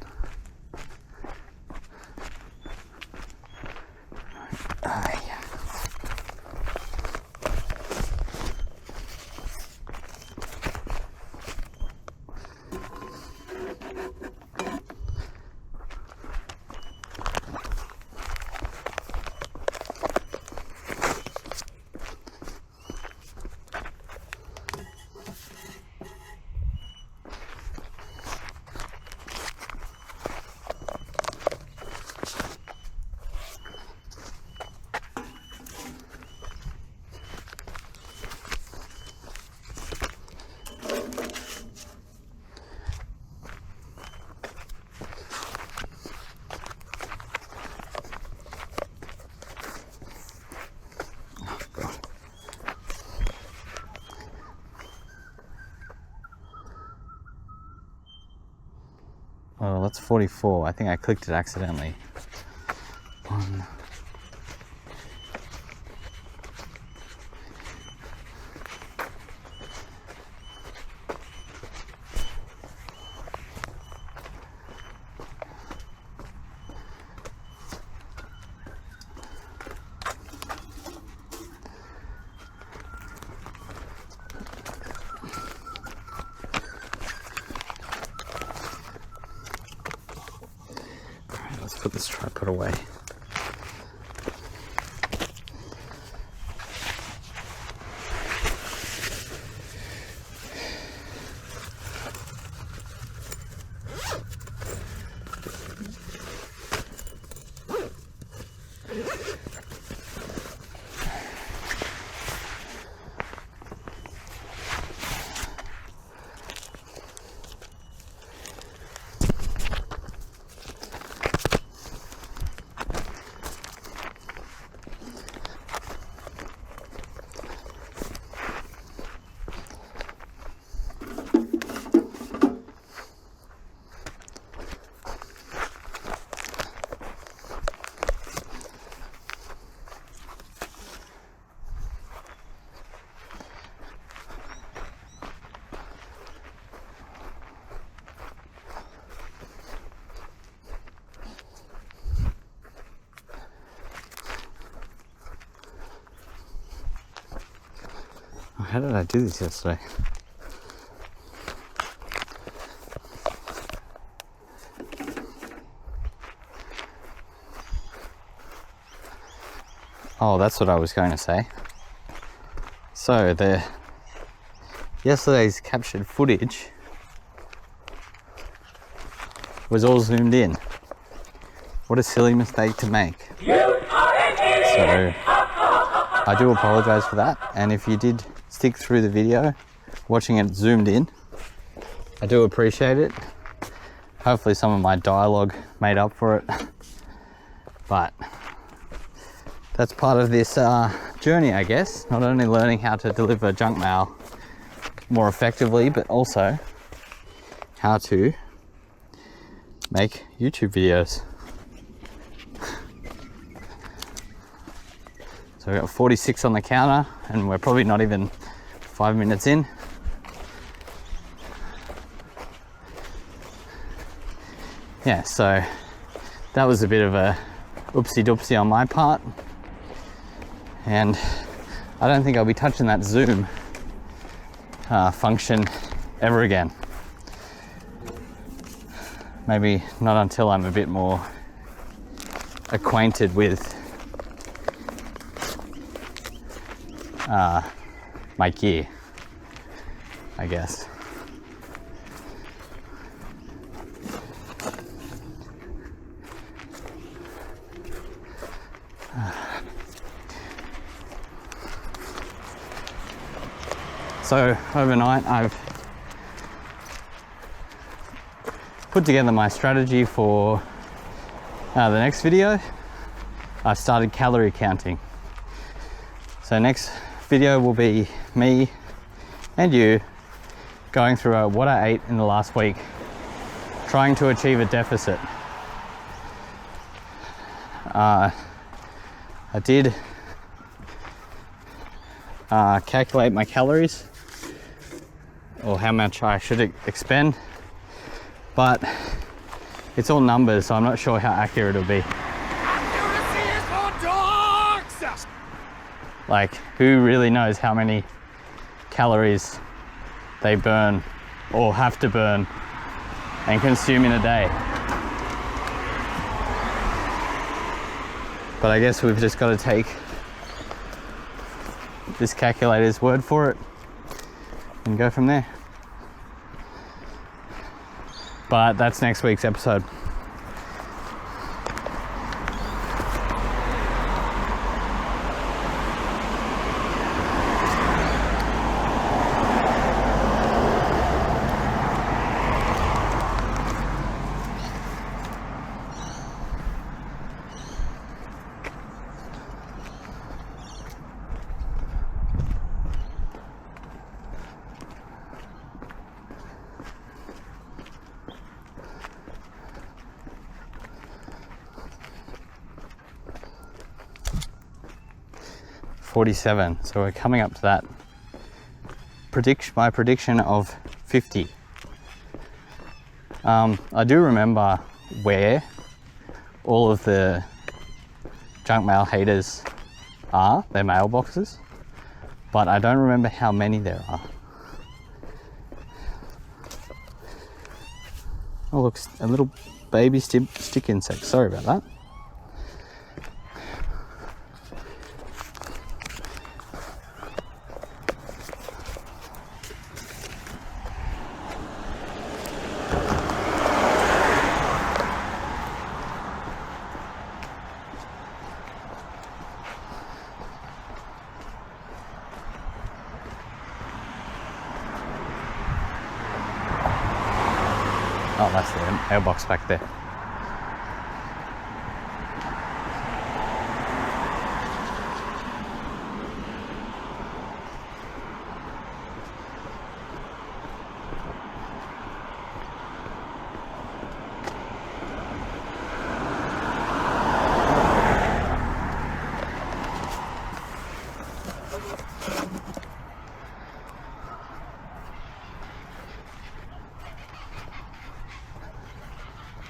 Oh, that's 44. I think I clicked it accidentally. 1. Let's put this tripod away. How did I do this yesterday? Oh, that's what I was going to say. So yesterday's captured footage was all zoomed in. What a silly mistake to make. So I do apologize for that, and if you did stick through the video watching it zoomed in, I do appreciate it. Hopefully some of my dialogue made up for it, but that's part of this journey, I guess. Not only learning how to deliver junk mail more effectively, but also how to make YouTube videos. So we've got 46 on the counter, and we're probably not even 5 minutes in. Yeah, so that was a bit of a oopsie doopsie on my part. And I don't think I'll be touching that zoom function ever again. Maybe not until I'm a bit more acquainted with my gear, I guess. So overnight I've put together my strategy for the next video. I've started calorie counting. So next video will be me and you going through what I ate in the last week, trying to achieve a deficit. I did calculate my calories, or how much I should expend, but it's all numbers, so I'm not sure how accurate it'll be. Accuracy is for dogs! Like, who really knows how many calories they burn or have to burn and consume in a day? But I guess we've just got to take this calculator's word for it and go from there. But that's next week's episode. 47, so we're coming up to that. My prediction of 50. I do remember where all of the junk mail haters are, their mailboxes, but I don't remember how many there are. Oh look, a little baby stick insect, sorry about that. Oh, that's the mailbox back there.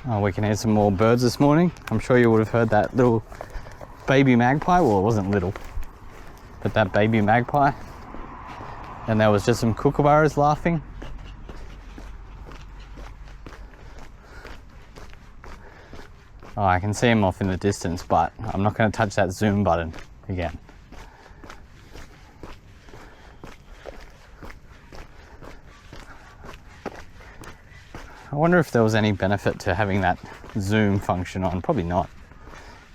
Oh, we can hear some more birds this morning. I'm sure you would have heard that little baby magpie. Well, it wasn't little, but that baby magpie. And there was just some kookaburras laughing. Oh, I can see them off in the distance, but I'm not going to touch that zoom button again. I wonder if there was any benefit to having that zoom function on. Probably not.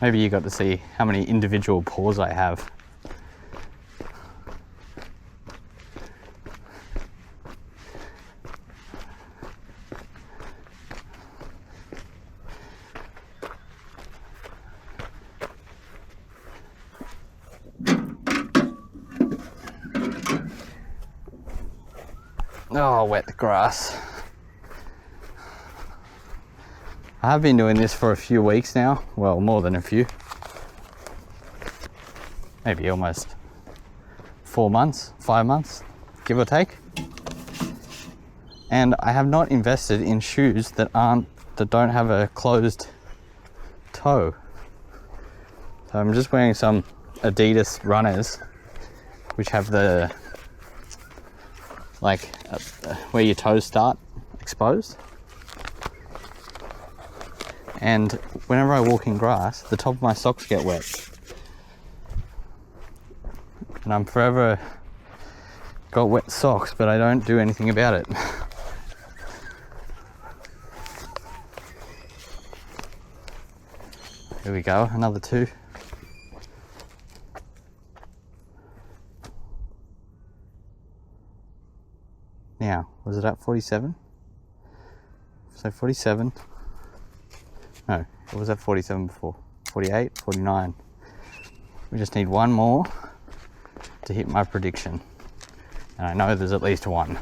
Maybe you got to see how many individual paws I have. Oh, wet grass. I have been doing this for a few weeks now. Well, more than a few. Maybe almost 4 months, 5 months, give or take. And I have not invested in shoes that don't have a closed toe. So I'm just wearing some Adidas runners, which have the, where your toes start exposed. And whenever I walk in grass, the top of my socks get wet. And I'm forever got wet socks, but I don't do anything about it. Here we go, another 2. Now, was it at 47? So 47. No, it was at 47 before. 48, 49. We just need one more to hit my prediction. And I know there's at least one.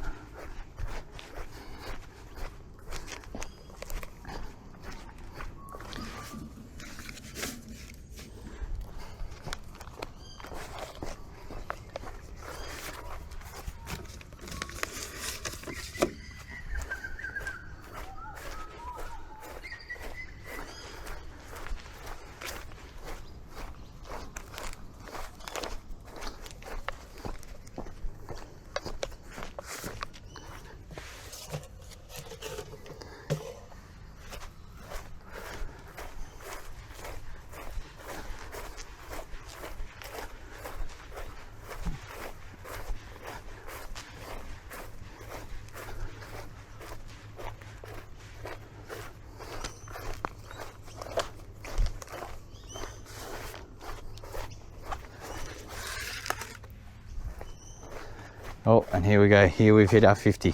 Oh, and here we go. Here we've hit our 50.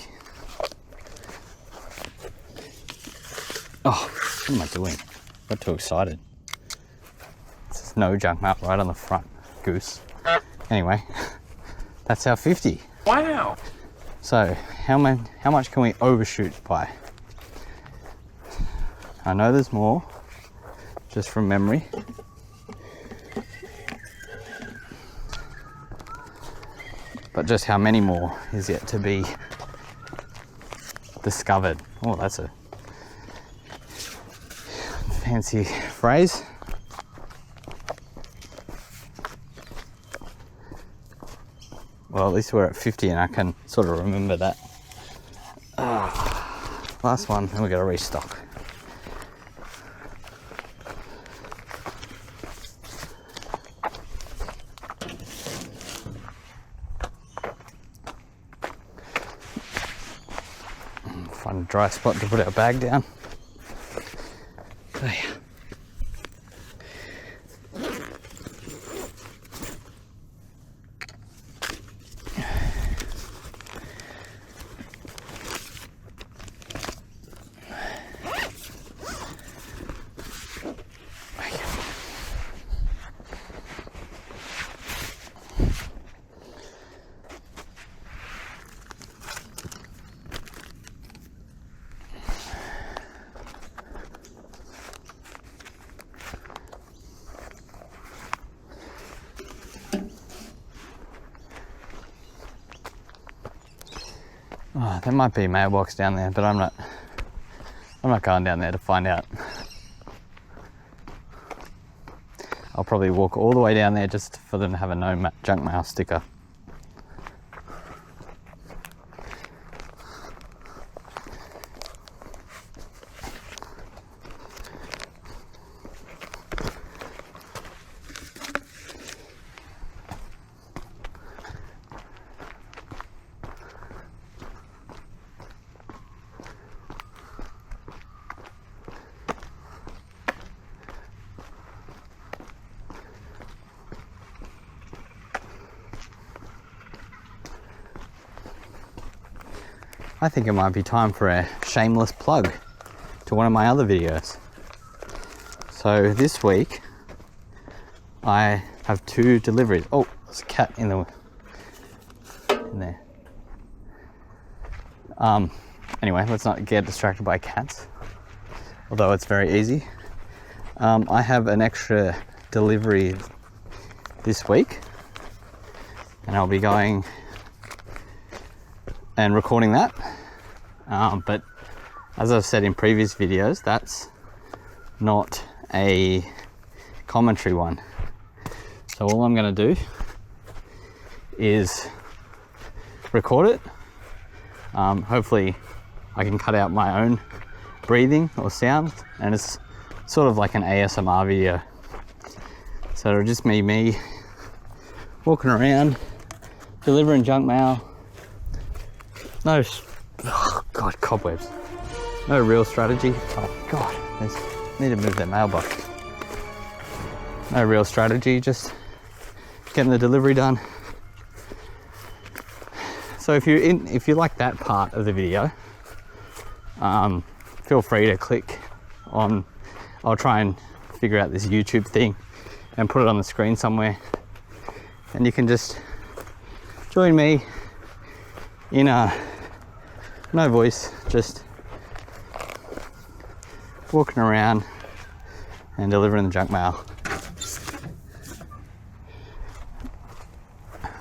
Oh, what am I doing? Got too excited. There's no junk mail right on the front, goose. Anyway, that's our 50. Wow. So, how much can we overshoot by? I know there's more, just from memory. but just how many more is yet to be discovered. Oh, that's a fancy phrase. Well, at least we're at 50 and I can sort of remember that. Last one, and we're going to restock. Find a dry spot to put our bag down. There. Oh, there might be a mailbox down there, but I'm not going down there to find out. I'll probably walk all the way down there just for them to have a no junk mail sticker. I think it might be time for a shameless plug to one of my other videos. So this week I have 2 deliveries. Oh, there's a cat in there. Anyway, let's not get distracted by cats, although it's very easy. I have an extra delivery this week, and I'll be going and recording that. But as I've said in previous videos, that's not a commentary one. So all I'm going to do is record it. Hopefully I can cut out my own breathing or sound, and it's sort of like an ASMR video. So it'll just be me walking around, delivering junk mail. No, oh God, cobwebs. No real strategy. Oh God, I need to move that mailbox. No real strategy, just getting the delivery done. So if you like that part of the video, feel free to click on. I'll try and figure out this YouTube thing and put it on the screen somewhere, and you can just join me in no voice, just walking around and delivering the junk mail.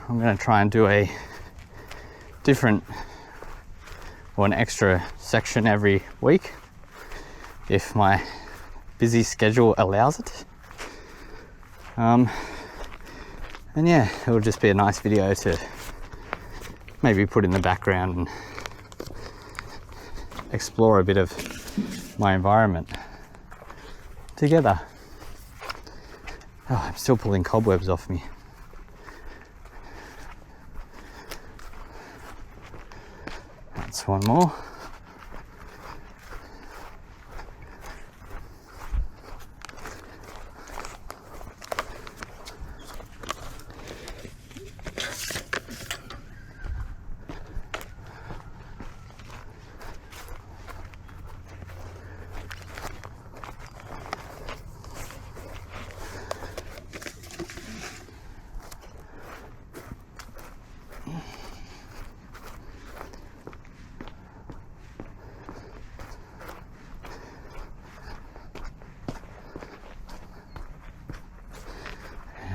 I'm going to try and do a different or an extra section every week if my busy schedule allows it. And yeah, it will just be a nice video to maybe put in the background and explore a bit of my environment together. Oh, I'm still pulling cobwebs off me. That's one more.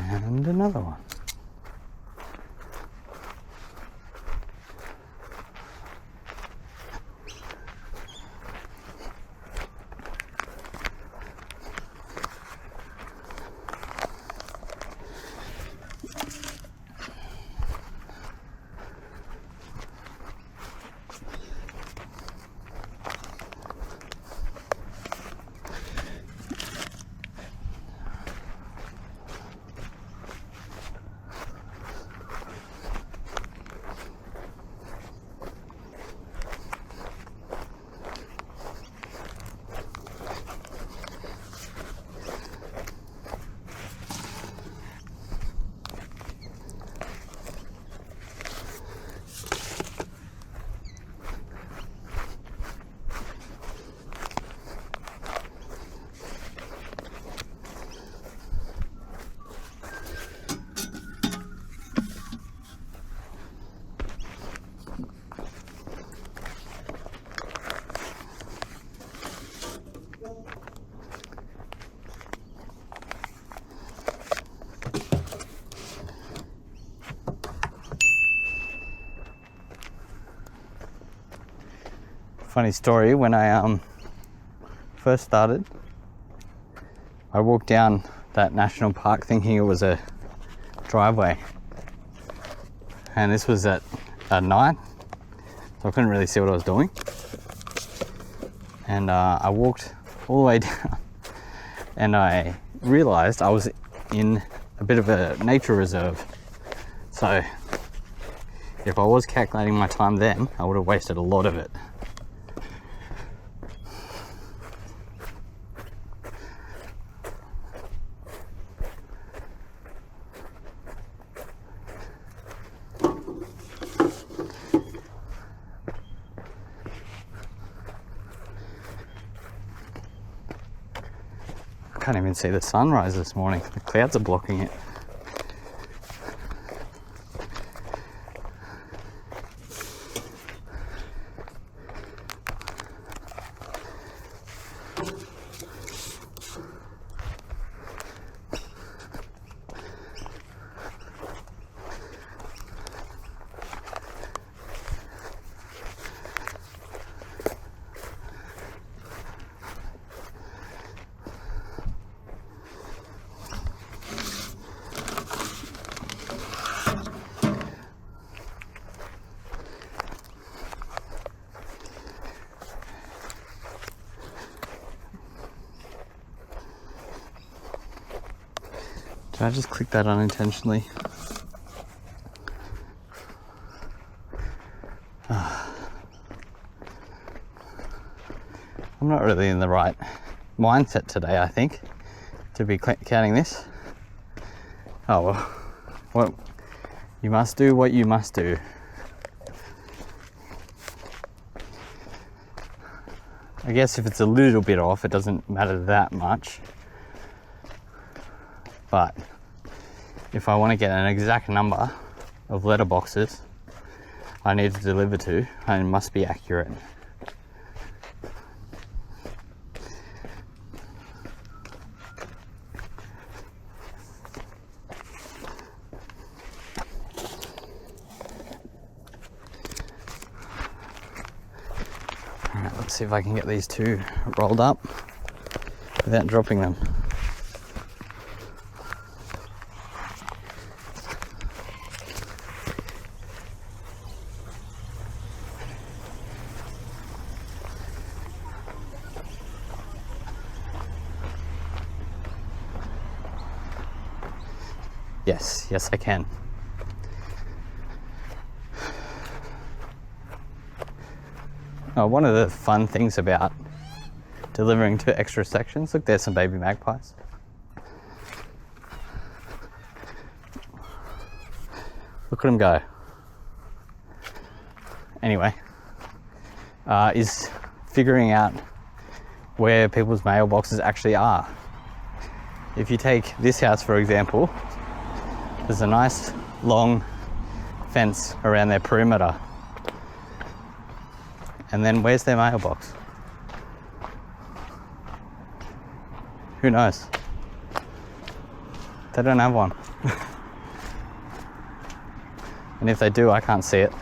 And another one. Funny story, when I first started, I walked down that national park thinking it was a driveway, and this was at night, so I couldn't really see what I was doing, and I walked all the way down and I realized I was in a bit of a nature reserve. So if I was calculating my time then, I would have wasted a lot of it. I can't even see the sunrise this morning. The clouds are blocking it. Did I just click that unintentionally? I'm not really in the right mindset today, I think, to be counting this. Oh well, well, you must do what you must do. I guess if it's a little bit off, it doesn't matter that much. But if I want to get an exact number of letterboxes I need to deliver to, it must be accurate. Alright, let's see if I can get these two rolled up without dropping them. Yes, I can. Oh, one of the fun things about delivering to extra sections, look, there's some baby magpies. Look at them go. Anyway, is figuring out where people's mailboxes actually are. If you take this house, for example, there's a nice long fence around their perimeter. And then where's their mailbox? Who knows? They don't have one. And if they do, I can't see it.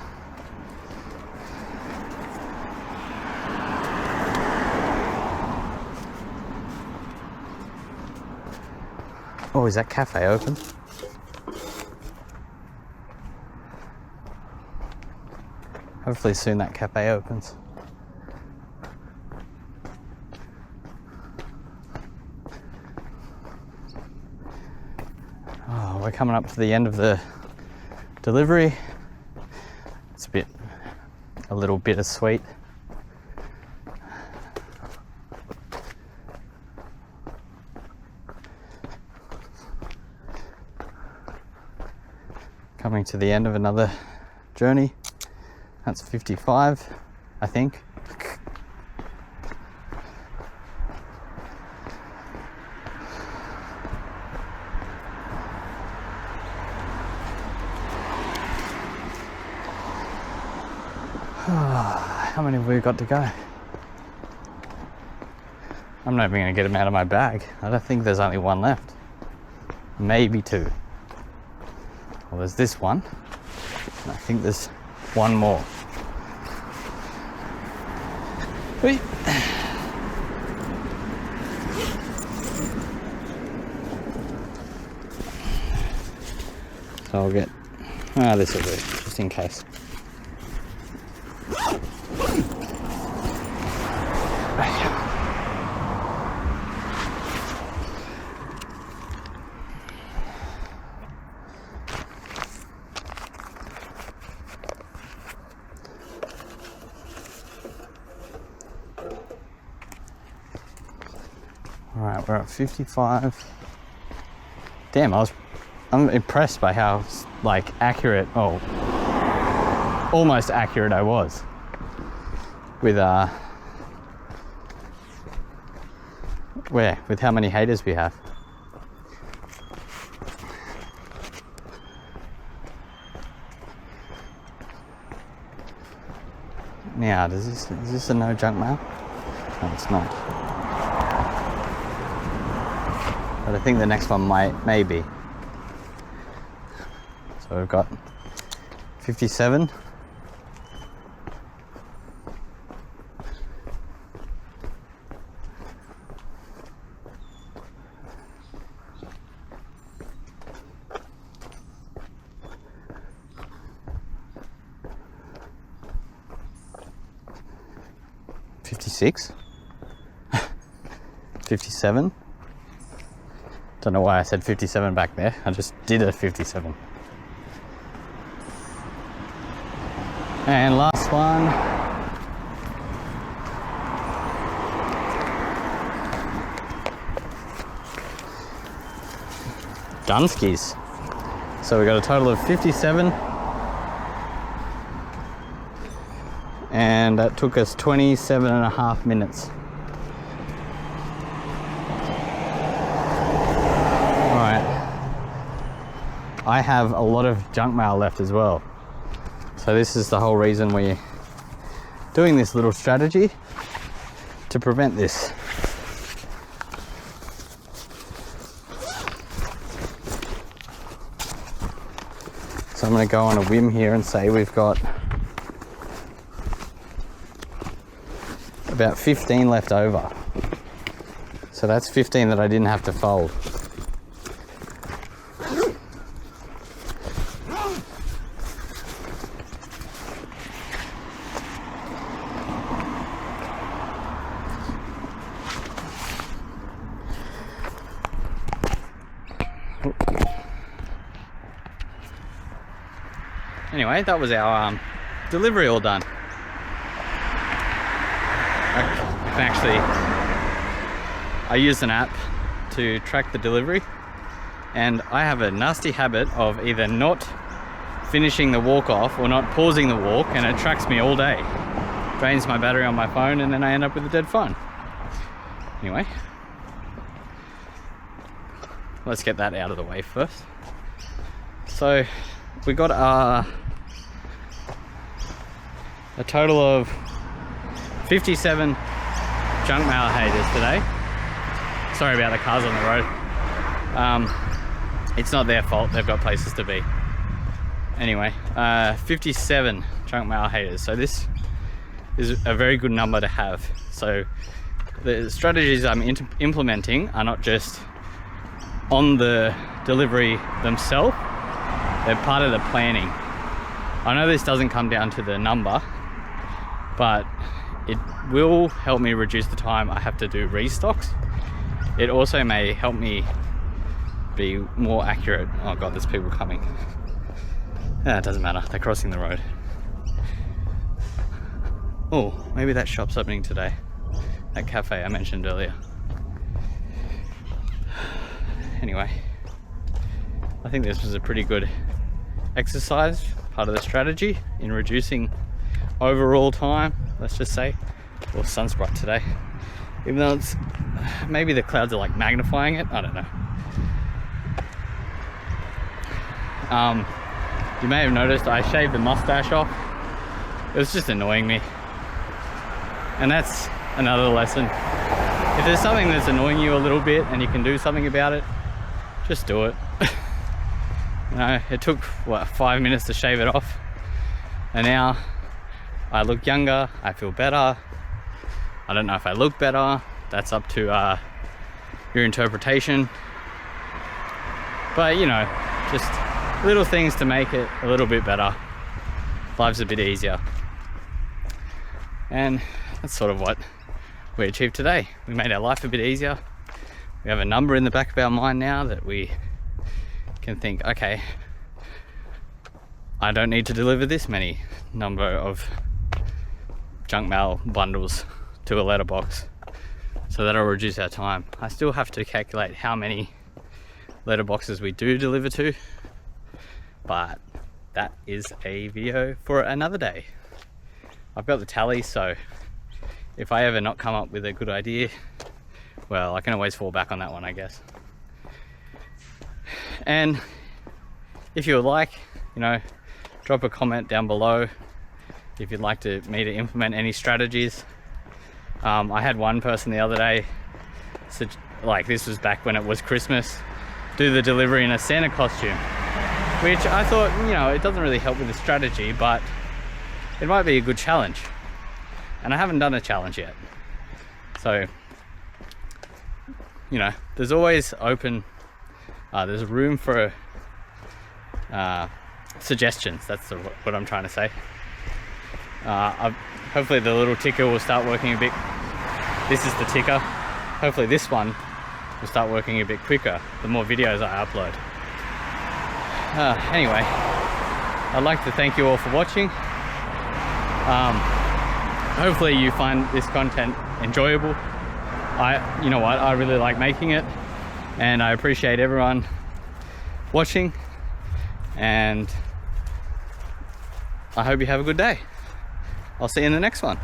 Oh, is that cafe open? Hopefully soon that cafe opens. Oh, we're coming up to the end of the delivery. It's a little bittersweet. Coming to the end of another journey. That's 55, I think. How many have we got to go? I'm not even going to get them out of my bag. I don't think there's only one left. Maybe two. Well, there's this one. And I think there's one more. Wait. So I'll get, this will do, just in case. Alright, we're at 55. Damn, I'm impressed by how like accurate, almost accurate I was with with how many haters we have. Now, is this a no junk mail? No, it's not. But I think the next one may be. So we've got 57. $56. 57. Don't know why I said 57 back there. I just did a 57. And last one. Dunskies. So we got a total of 57. And that took us 27.5 minutes. I have a lot of junk mail left as well. So this is the whole reason we're doing this little strategy to prevent this. So I'm going to go on a whim here and say we've got about 15 left over. So that's 15 that I didn't have to fold. Anyway, that was our delivery all done. I used an app to track the delivery, and I have a nasty habit of either not finishing the walk off or not pausing the walk, and it tracks me all day. Drains my battery on my phone, and then I end up with a dead phone. Anyway, let's get that out of the way first. So we got a total of 57 junk mail haters today. Sorry about the cars on the road. It's not their fault, they've got places to be. Anyway, 57 junk mail haters. So this is a very good number to have. So the strategies I'm implementing are not just on the delivery themselves, they're part of the planning. I know this doesn't come down to the number, but it will help me reduce the time I have to do restocks. It also may help me be more accurate. Oh god, there's people coming. It doesn't matter, they're crossing the road. Oh, maybe that shop's opening today. That cafe I mentioned earlier. Anyway, I think this was a pretty good exercise, part of the strategy in reducing overall time, let's just say. Or sunsprite today, even though it's maybe the clouds are like magnifying it, I don't know. You may have noticed I shaved the mustache off. It was just annoying me, and that's another lesson. If there's something that's annoying you a little bit and you can do something about it, just do it. You know, it took what, 5 minutes to shave it off, and now I look younger, I feel better, I don't know if I look better. That's up to your interpretation. But you know, just little things to make it a little bit better. Life's a bit easier. And that's sort of what we achieved today. We made our life a bit easier. We have a number in the back of our mind now that we can think, okay, I don't need to deliver this many number of junk mail bundles to a letterbox, so that'll reduce our time. I still have to calculate how many letterboxes we do deliver to, but that is a video for another day. I've got the tally, so if I ever not come up with a good idea, well, I can always fall back on that one, I guess. And if you would like, you know, drop a comment down below if you'd like me to implement any strategies. I had one person the other day, like this was back when it was Christmas, do the delivery in a Santa costume, which I thought, you know, it doesn't really help with the strategy, but it might be a good challenge. And I haven't done a challenge yet. So, you know, there's always there's room for suggestions. That's what I'm trying to say. Hopefully the little ticker will start working a bit. This is the ticker. Hopefully this one will start working a bit quicker the more videos I upload. Anyway, I'd like to thank you all for watching. Hopefully you find this content enjoyable. You know what, I really like making it, and I appreciate everyone watching, and I hope you have a good day. I'll see you in the next one.